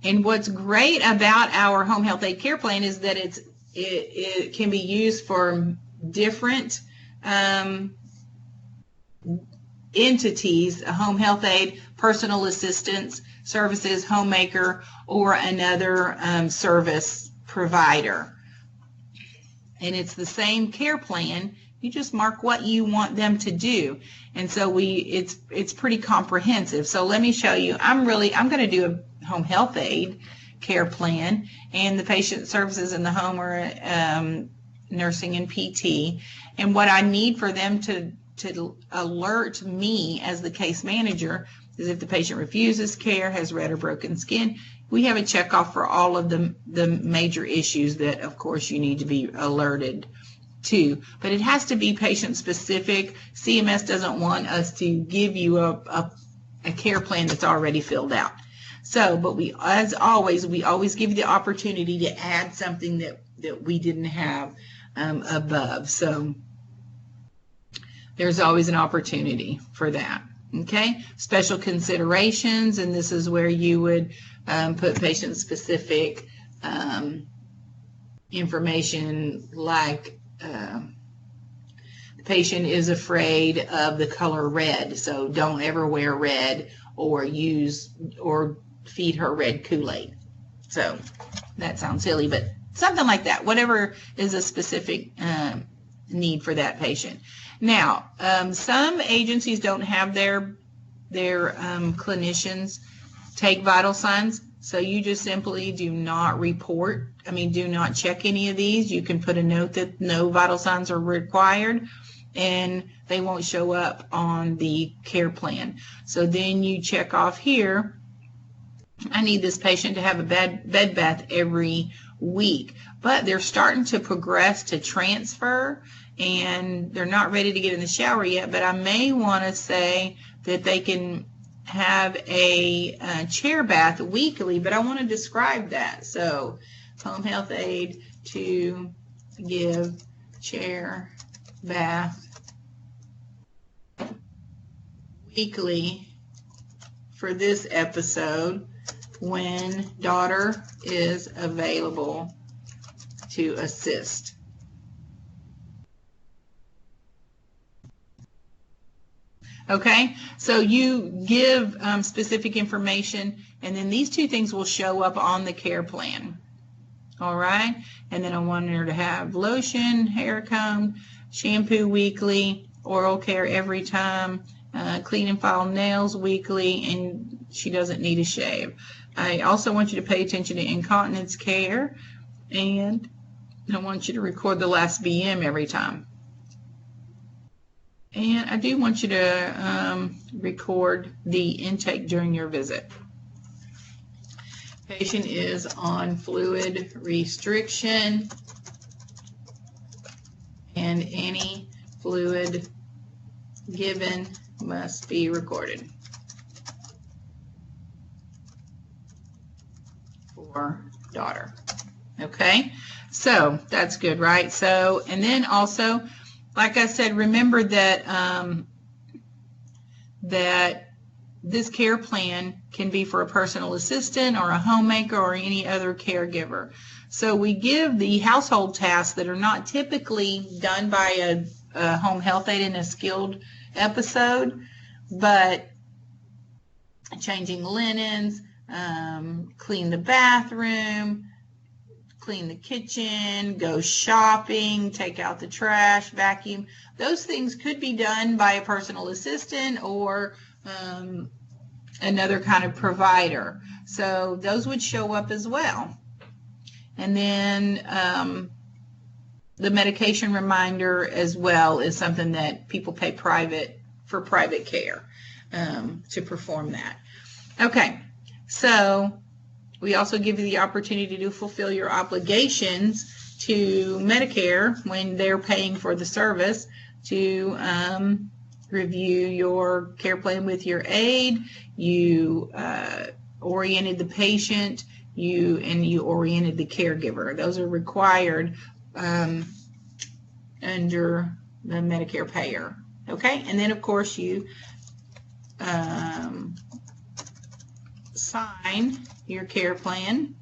And what's great about our home health aid care plan is that it can be used for different entities, a home health aide, personal assistance services, homemaker, or another service provider. And it's the same care plan. You just mark what you want them to do. And so it's pretty comprehensive. So let me show you. I'm going to do a home health aide care plan, and the patient services in the home are nursing and PT. And what I need for them to alert me as the case manager is if the patient refuses care, has red or broken skin. We have a checkoff for all of the major issues that, of course, you need to be alerted to. But it has to be patient specific. CMS doesn't want us to give you a care plan that's already filled out. So, but as always, we always give you the opportunity to add something that we didn't have above. So there's always an opportunity for that. Okay, special considerations, and this is where you would put patient-specific information, like the patient is afraid of the color red, so don't ever wear red or feed her red Kool-Aid. So that sounds silly, but something like that, whatever is a specific need for that patient. Now, some agencies don't have their clinicians take vital signs, so you just simply do not do not check any of these. You can put a note that no vital signs are required, and they won't show up on the care plan. So then you check off here, I need this patient to have a bed bath every week, but they're starting to progress to transfer, and they're not ready to get in the shower yet, but I may want to say that they can have a chair bath weekly, but I want to describe that. So home health aide to give chair bath weekly for this episode when daughter is available to assist. Okay, so you give specific information, and then these two things will show up on the care plan. All right, and then I want her to have lotion, hair comb, shampoo weekly, oral care every time, clean and file nails weekly, and she doesn't need a shave. I also want you to pay attention to incontinence care, and I want you to record the last BM every time. And I do want you to record the intake during your visit. Patient is on fluid restriction, and any fluid given must be recorded for daughter. Okay, so that's good, right? So, and then also, like I said, remember that that this care plan can be for a personal assistant or a homemaker or any other caregiver. So we give the household tasks that are not typically done by a home health aide in a skilled episode, but changing linens, clean the bathroom, clean the kitchen, go shopping, take out the trash, vacuum. Those things could be done by a personal assistant or another kind of provider. So those would show up as well. And then the medication reminder as well is something that people pay for private care to perform that. Okay, so we also give you the opportunity to fulfill your obligations to Medicare when they're paying for the service, to review your care plan with your aide. You oriented the patient, you oriented the caregiver. Those are required under the Medicare payer. Okay, and then of course you sign your care plan.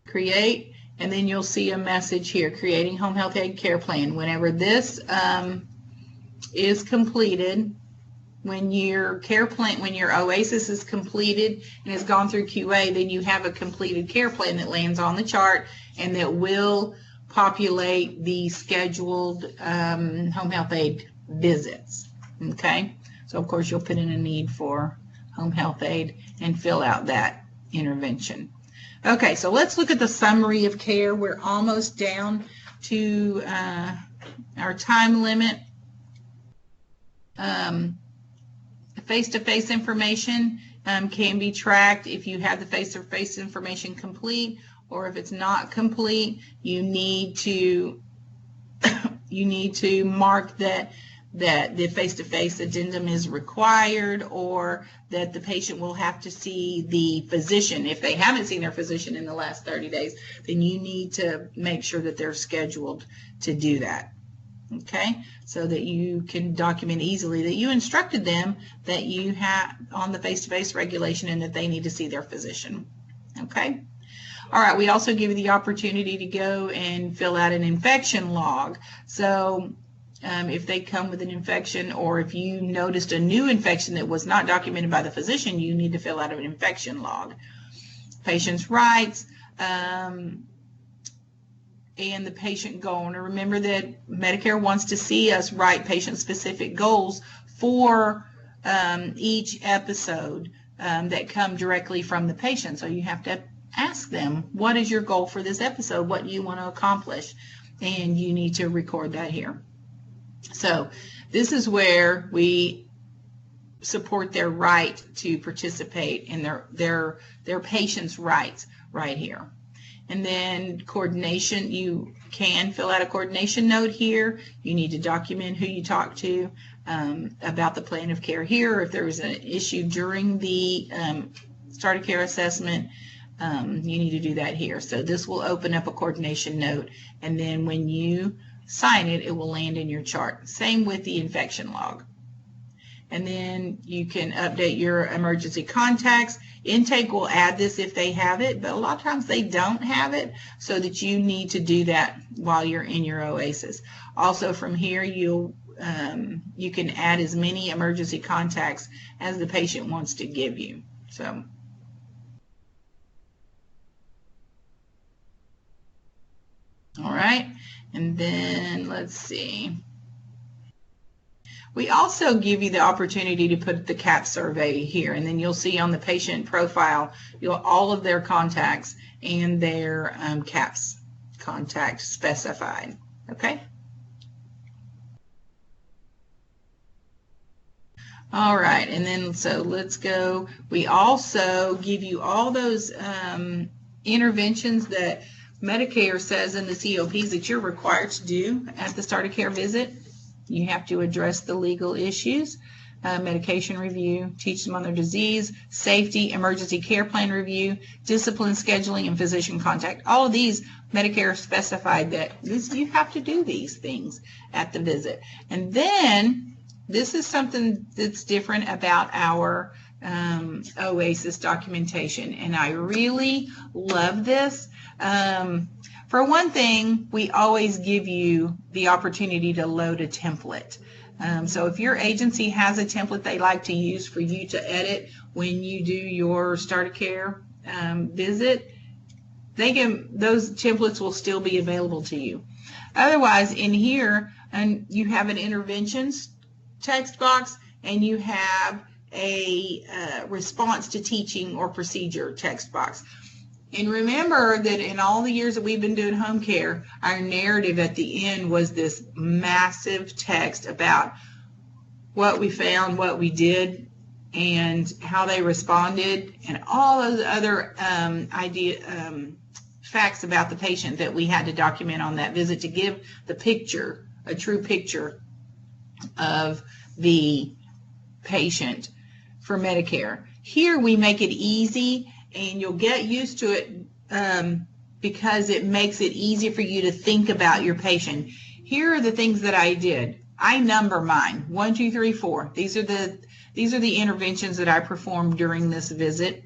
Create and then you'll see a message here, creating home health aid care plan. Whenever this is completed, when your care plan, when your OASIS is completed and has gone through QA, then you have a completed care plan that lands on the chart and that will populate the scheduled home health aid visits. Okay, so of course you'll put in a need for home health aid and fill out that intervention. Okay, so let's look at the summary of care. We're almost down to our time limit. Face-to-face information can be tracked if you have the face-to-face information complete, or if it's not complete, you need to mark that the face-to-face addendum is required, or that the patient will have to see the physician. If they haven't seen their physician in the last 30 days, then you need to make sure that they're scheduled to do that. Okay, so that you can document easily that you instructed them that you have on the face-to-face regulation and that they need to see their physician. Okay. All right, we also give you the opportunity to go and fill out an infection log. So if they come with an infection, or if you noticed a new infection that was not documented by the physician, you need to fill out an infection log. Patient's rights, and the patient goal. And remember that Medicare wants to see us write patient-specific goals for each episode that come directly from the patient. So you have to ask them, what is your goal for this episode? What do you want to accomplish? And you need to record that here. So this is where we support their right to participate in their patient's rights right here. And then coordination, you can fill out a coordination note here. You need to document who you talk to about the plan of care here. If there was an issue during the start of care assessment, you need to do that here. So this will open up a coordination note, and then when you sign it, it will land in your chart. Same with the infection log. And then you can update your emergency contacts. Intake will add this if they have it, but a lot of times they don't have it, so that you need to do that while you're in your OASIS. Also from here, you can add as many emergency contacts as the patient wants to give you. So all right, and then let's see. We also give you the opportunity to put the CAP survey here, and then you'll see on the patient profile all of their contacts and their CAPS contact specified. Okay. All right, and then so let's go. We also give you all those interventions that Medicare says in the COPs that you're required to do at the start of care visit. You have to address the legal issues, medication review, teach them on their disease, safety, emergency care plan review, discipline scheduling, and physician contact. All of these, Medicare specified that you have to do these things at the visit. And then this is something that's different about our OASIS documentation, and I really love this. For one thing, we always give you the opportunity to load a template. So if your agency has a template they like to use for you to edit when you do your start of care visit, those templates will still be available to you. Otherwise, in here, and you have an interventions text box, and you have a response to teaching or procedure text box. And remember that in all the years that we've been doing home care, our narrative at the end was this massive text about what we found, what we did, and how they responded, and all those other facts about the patient that we had to document on that visit to give the picture, a true picture of the patient for Medicare. Here we make it easy, and you'll get used to it because it makes it easy for you to think about your patient. Here are the things that I did. I number mine 1, 2, 3, 4. These are the interventions that I performed during this visit.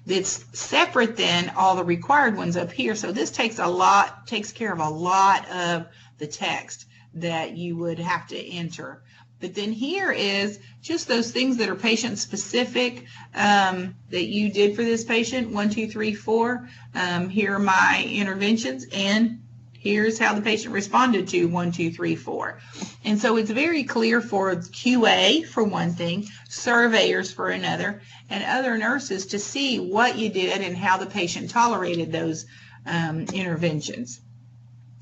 that's separate than all the required ones up here. So this takes care of a lot of the text that you would have to enter. But then here is just those things that are patient specific that you did for this patient, 1, 2, 3, 4. Here are my interventions, and here's how the patient responded to 1, 2, 3, 4. And so it's very clear for QA for one thing, surveyors for another, and other nurses to see what you did and how the patient tolerated those interventions.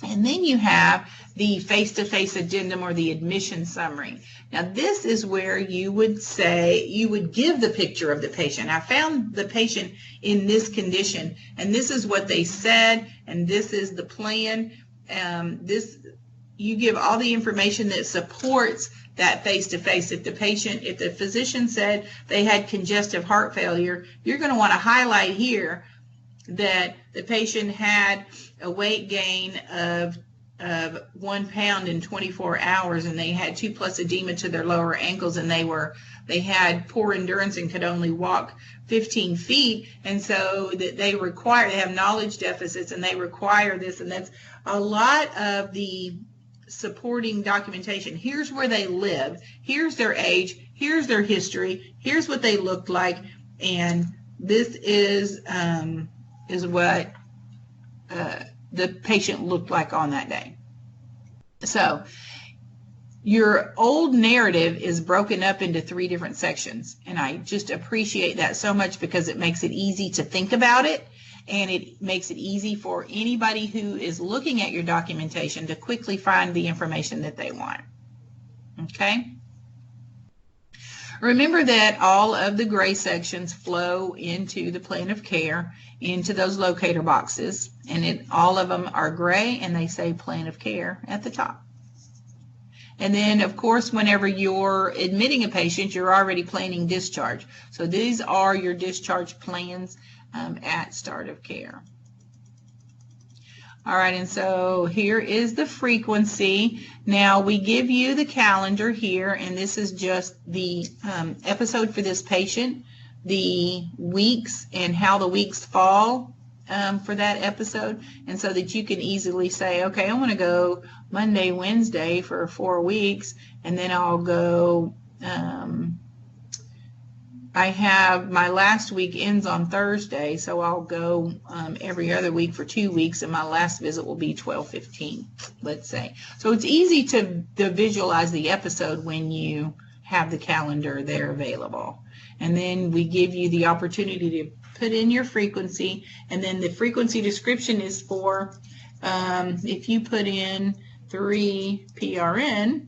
And then you have the face-to-face addendum or the admission summary. Now this is where you would give the picture of the patient. I found the patient in this condition, and this is what they said, and this is the plan. You give all the information that supports that face-to-face. If the physician said they had congestive heart failure, you're going to want to highlight here that the patient had a weight gain of 1 pound in 24 hours, and they had 2+ edema to their lower ankles, and they had poor endurance and could only walk 15 feet, and so that they have knowledge deficits, and they require this, and that's a lot of the supporting documentation. Here's where they live, here's their age, here's their history, here's what they looked like, and this is what the patient looked like on that day. So your old narrative is broken up into 3 different sections, and I just appreciate that so much because it makes it easy to think about it, and it makes it easy for anybody who is looking at your documentation to quickly find the information that they want. Okay? Remember that all of the gray sections flow into the plan of care, into those locator boxes, and all of them are gray, and they say plan of care at the top. And then, of course, whenever you're admitting a patient, you're already planning discharge. So these are your discharge plans at start of care. All right, and so here is the frequency. Now we give you the calendar here, and this is just the episode for this patient, the weeks and how the weeks fall for that episode, and so that you can easily say, okay, I want to go Monday, Wednesday for 4 weeks, and then I'll go, I have my last week ends on Thursday, so I'll go every other week for 2 weeks, and my last visit will be 12/15, let's say. So it's easy to visualize the episode when you have the calendar there available. And then we give you the opportunity to put in your frequency, and then the frequency description is for if you put in 3 PRN,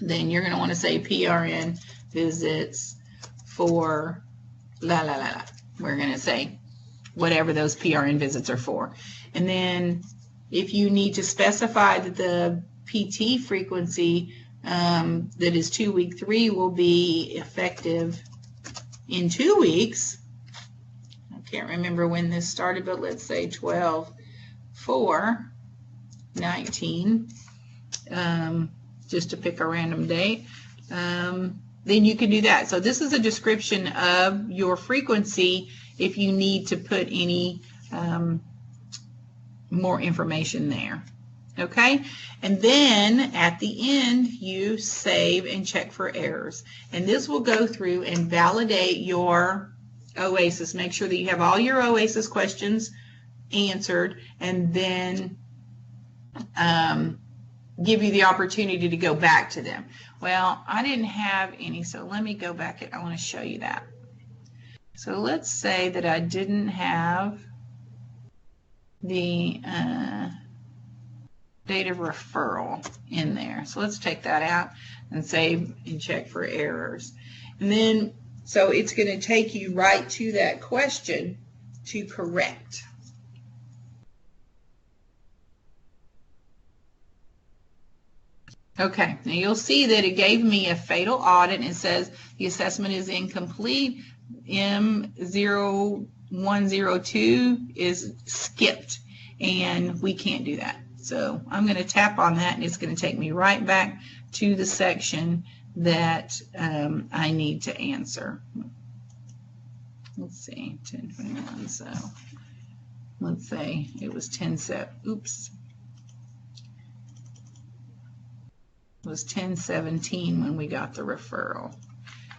then you're going to want to say PRN visits for la la la la. We're going to say whatever those PRN visits are for. And then if you need to specify that the PT frequency that is 2 week 3 will be effective in 2 weeks. I can't remember when this started, but let's say 12/4/19, just to pick a random date. Then you can do that. So this is a description of your frequency if you need to put any more information there. Okay, and then at the end you save and check for errors, and this will go through and validate your OASIS. Make sure that you have all your OASIS questions answered, and then give you the opportunity to go back to them. Well, I didn't have any, so let me go back. I want to show you that. So let's say that I didn't have the date of referral in there. So let's take that out and save and check for errors. And then, so it's going to take you right to that question to correct. Okay, now you'll see that it gave me a fatal audit, and it says the assessment is incomplete. M0102 is skipped, and we can't do that. So I'm going to tap on that, and it's going to take me right back to the section that I need to answer. let's see, 10/21, so let's say it was 10/7, oops. It was 10/17 when we got the referral.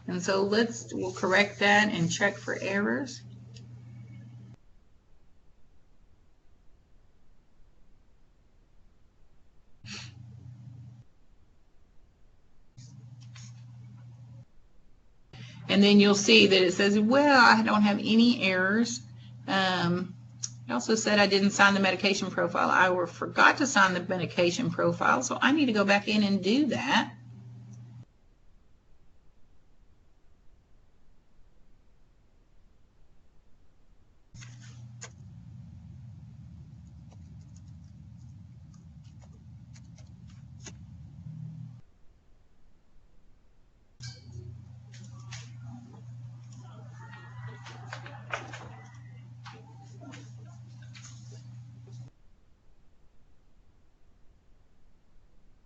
And so we'll correct that and check for errors. And then you'll see that it says, well, I don't have any errors. I also said I didn't sign the medication profile. I forgot to sign the medication profile, so I need to go back in and do that.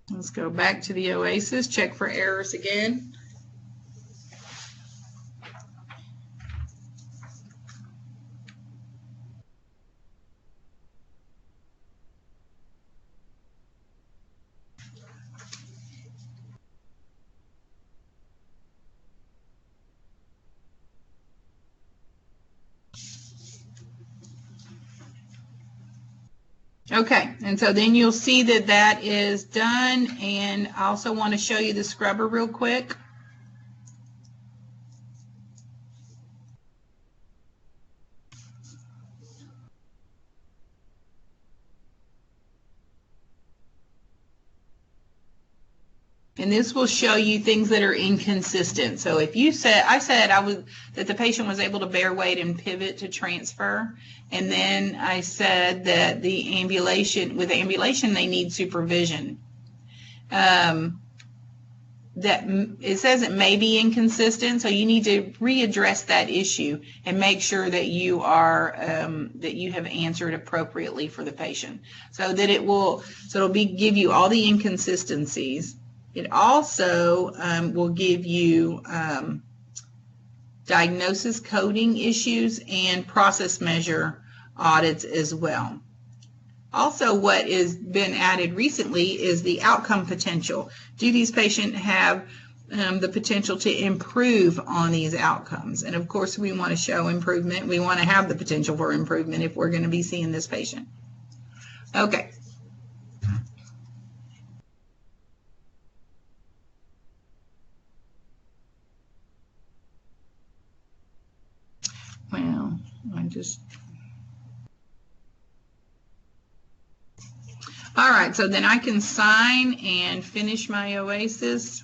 Let's go back to the OASIS, check for errors again. Okay, and so then you'll see that that is done, and I also want to show you the scrubber real quick. And this will show you things that are inconsistent. So if you said, that the patient was able to bear weight and pivot to transfer, and then I said that with ambulation they need supervision. That it says it may be inconsistent, so you need to readdress that issue and make sure that you are that you have answered appropriately for the patient, so that it'll give you all the inconsistencies. It also will give you diagnosis coding issues and process measure audits as well. Also, what has been added recently is the outcome potential. Do these patients have the potential to improve on these outcomes? And of course, we want to show improvement. We want to have the potential for improvement if we're going to be seeing this patient. Okay. Well, all right, so then I can sign and finish my OASIS.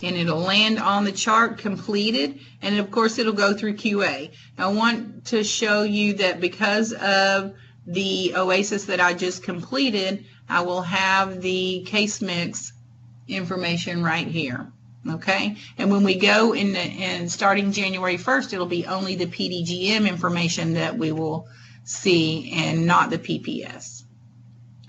And it'll land on the chart completed, and of course it'll go through QA. I want to show you that because of the OASIS that I just completed, I will have the case mix information right here. Okay, and when we go in and starting January 1st, it'll be only the PDGM information that we will see and not the PPS.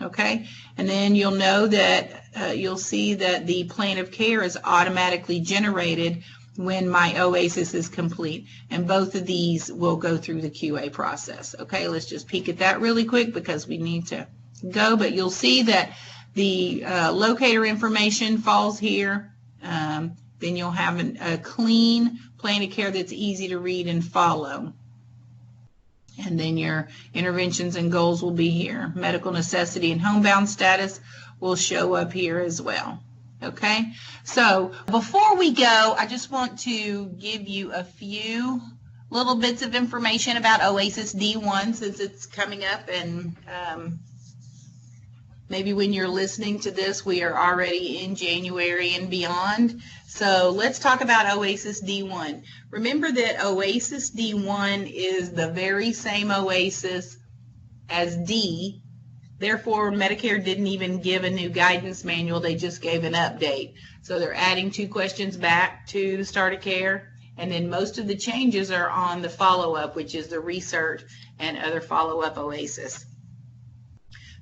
Okay, and then you'll know that you'll see that the plan of care is automatically generated when my OASIS is complete, and both of these will go through the QA process. Okay, let's just peek at that really quick because we need to go, but you'll see that the locator information falls here. Then you'll have a clean plan of care that's easy to read and follow. And then your interventions and goals will be here. Medical necessity and homebound status will show up here as well. Okay, so before we go, I just want to give you a few little bits of information about OASIS D1 since it's coming up, and maybe when you're listening to this, we are already in January and beyond. So let's talk about OASIS D1. Remember that OASIS D1 is the very same OASIS as D. Therefore, Medicare didn't even give a new guidance manual. They just gave an update. So they're adding 2 questions back to the start of care And then most of the changes are on the follow-up, which is the research and other follow-up OASIS.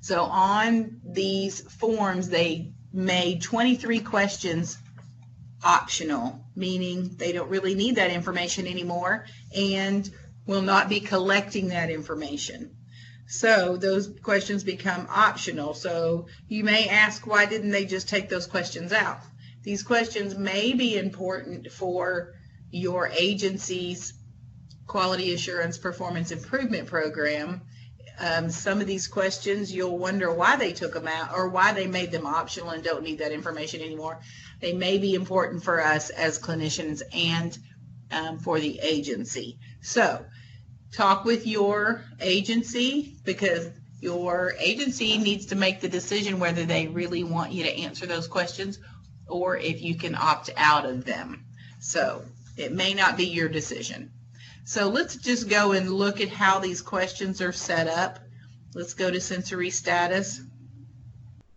So on these forms, they made 23 questions optional, meaning they don't really need that information anymore and will not be collecting that information. So those questions become optional. So you may ask, why didn't they just take those questions out? These questions may be important for your agency's quality assurance performance improvement program. Some of these questions, you'll wonder why they took them out or why they made them optional and don't need that information anymore. They may be important for us as clinicians and for the agency. So talk with your agency, because your agency needs to make the decision whether they really want you to answer those questions or if you can opt out of them. So it may not be your decision. So let's just go and look at how these questions are set up. Let's go to sensory status.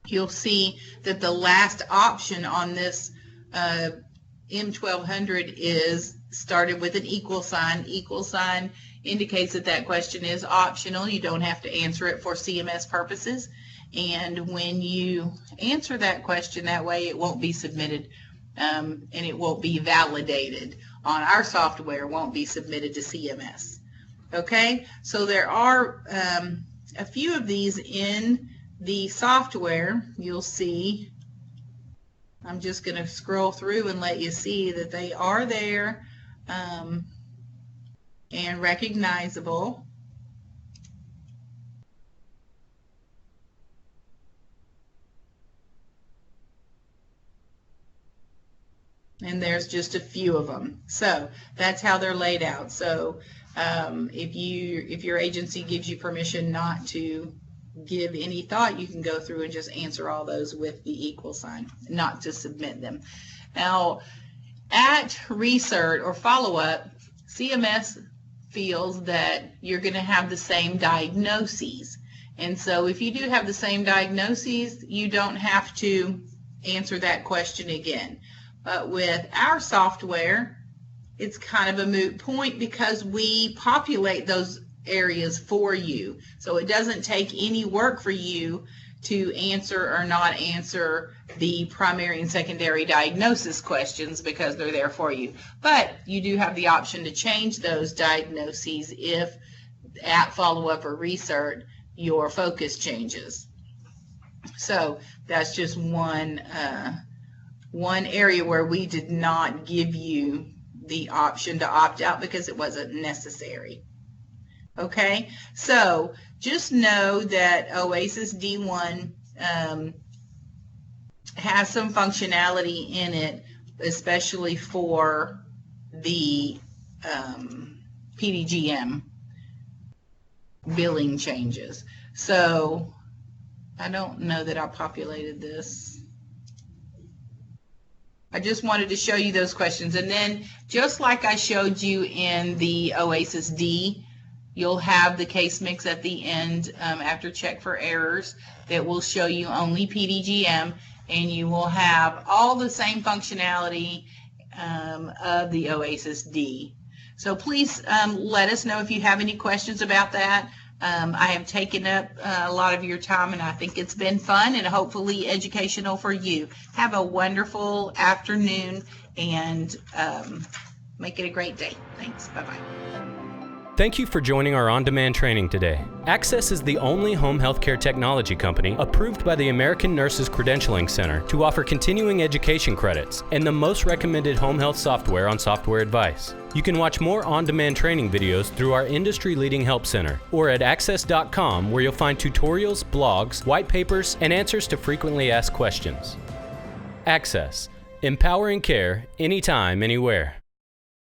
You'll see that the last option on this M1200 is started with an equal sign. Equal sign indicates that that question is optional. You don't have to answer it for CMS purposes. And when you answer that question that way, it won't be submitted and it won't be validated on our software, won't be submitted to CMS. Okay, so there are a few of these in the software. You'll see, I'm just going to scroll through and let you see that they are there and recognizable. And there's just a few of them. So that's how they're laid out. So if your agency gives you permission not to give any thought, you can go through and just answer all those with the equal sign, not to submit them. Now, at research or follow-up, CMS feels that you're going to have the same diagnoses. And so if you do have the same diagnoses, you don't have to answer that question again. But with our software, it's kind of a moot point because we populate those areas for you. So it doesn't take any work for you to answer or not answer the primary and secondary diagnosis questions because they're there for you. But you do have the option to change those diagnoses if at follow-up or research your focus changes. So that's just one area where we did not give you the option to opt out because it wasn't necessary. Okay, so just know that OASIS D1 has some functionality in it, especially for the PDGM billing changes. So I don't know that I populated this. I just wanted to show you those questions. And then just like I showed you in the OASIS D, you'll have the case mix at the end after check for errors that will show you only PDGM, and you will have all the same functionality of the OASIS D. So please let us know if you have any questions about that. I have taken up a lot of your time, and I think it's been fun and hopefully educational for you. Have a wonderful afternoon and make it a great day. Thanks. Bye-bye. Thank you for joining our on-demand training today. Axxess is the only home healthcare technology company approved by the American Nurses Credentialing Center to offer continuing education credits and the most recommended home health software on Software Advice. You can watch more on-demand training videos through our industry-leading help center or at axxess.com, where you'll find tutorials, blogs, white papers, and answers to frequently asked questions. Axxess, empowering care anytime, anywhere.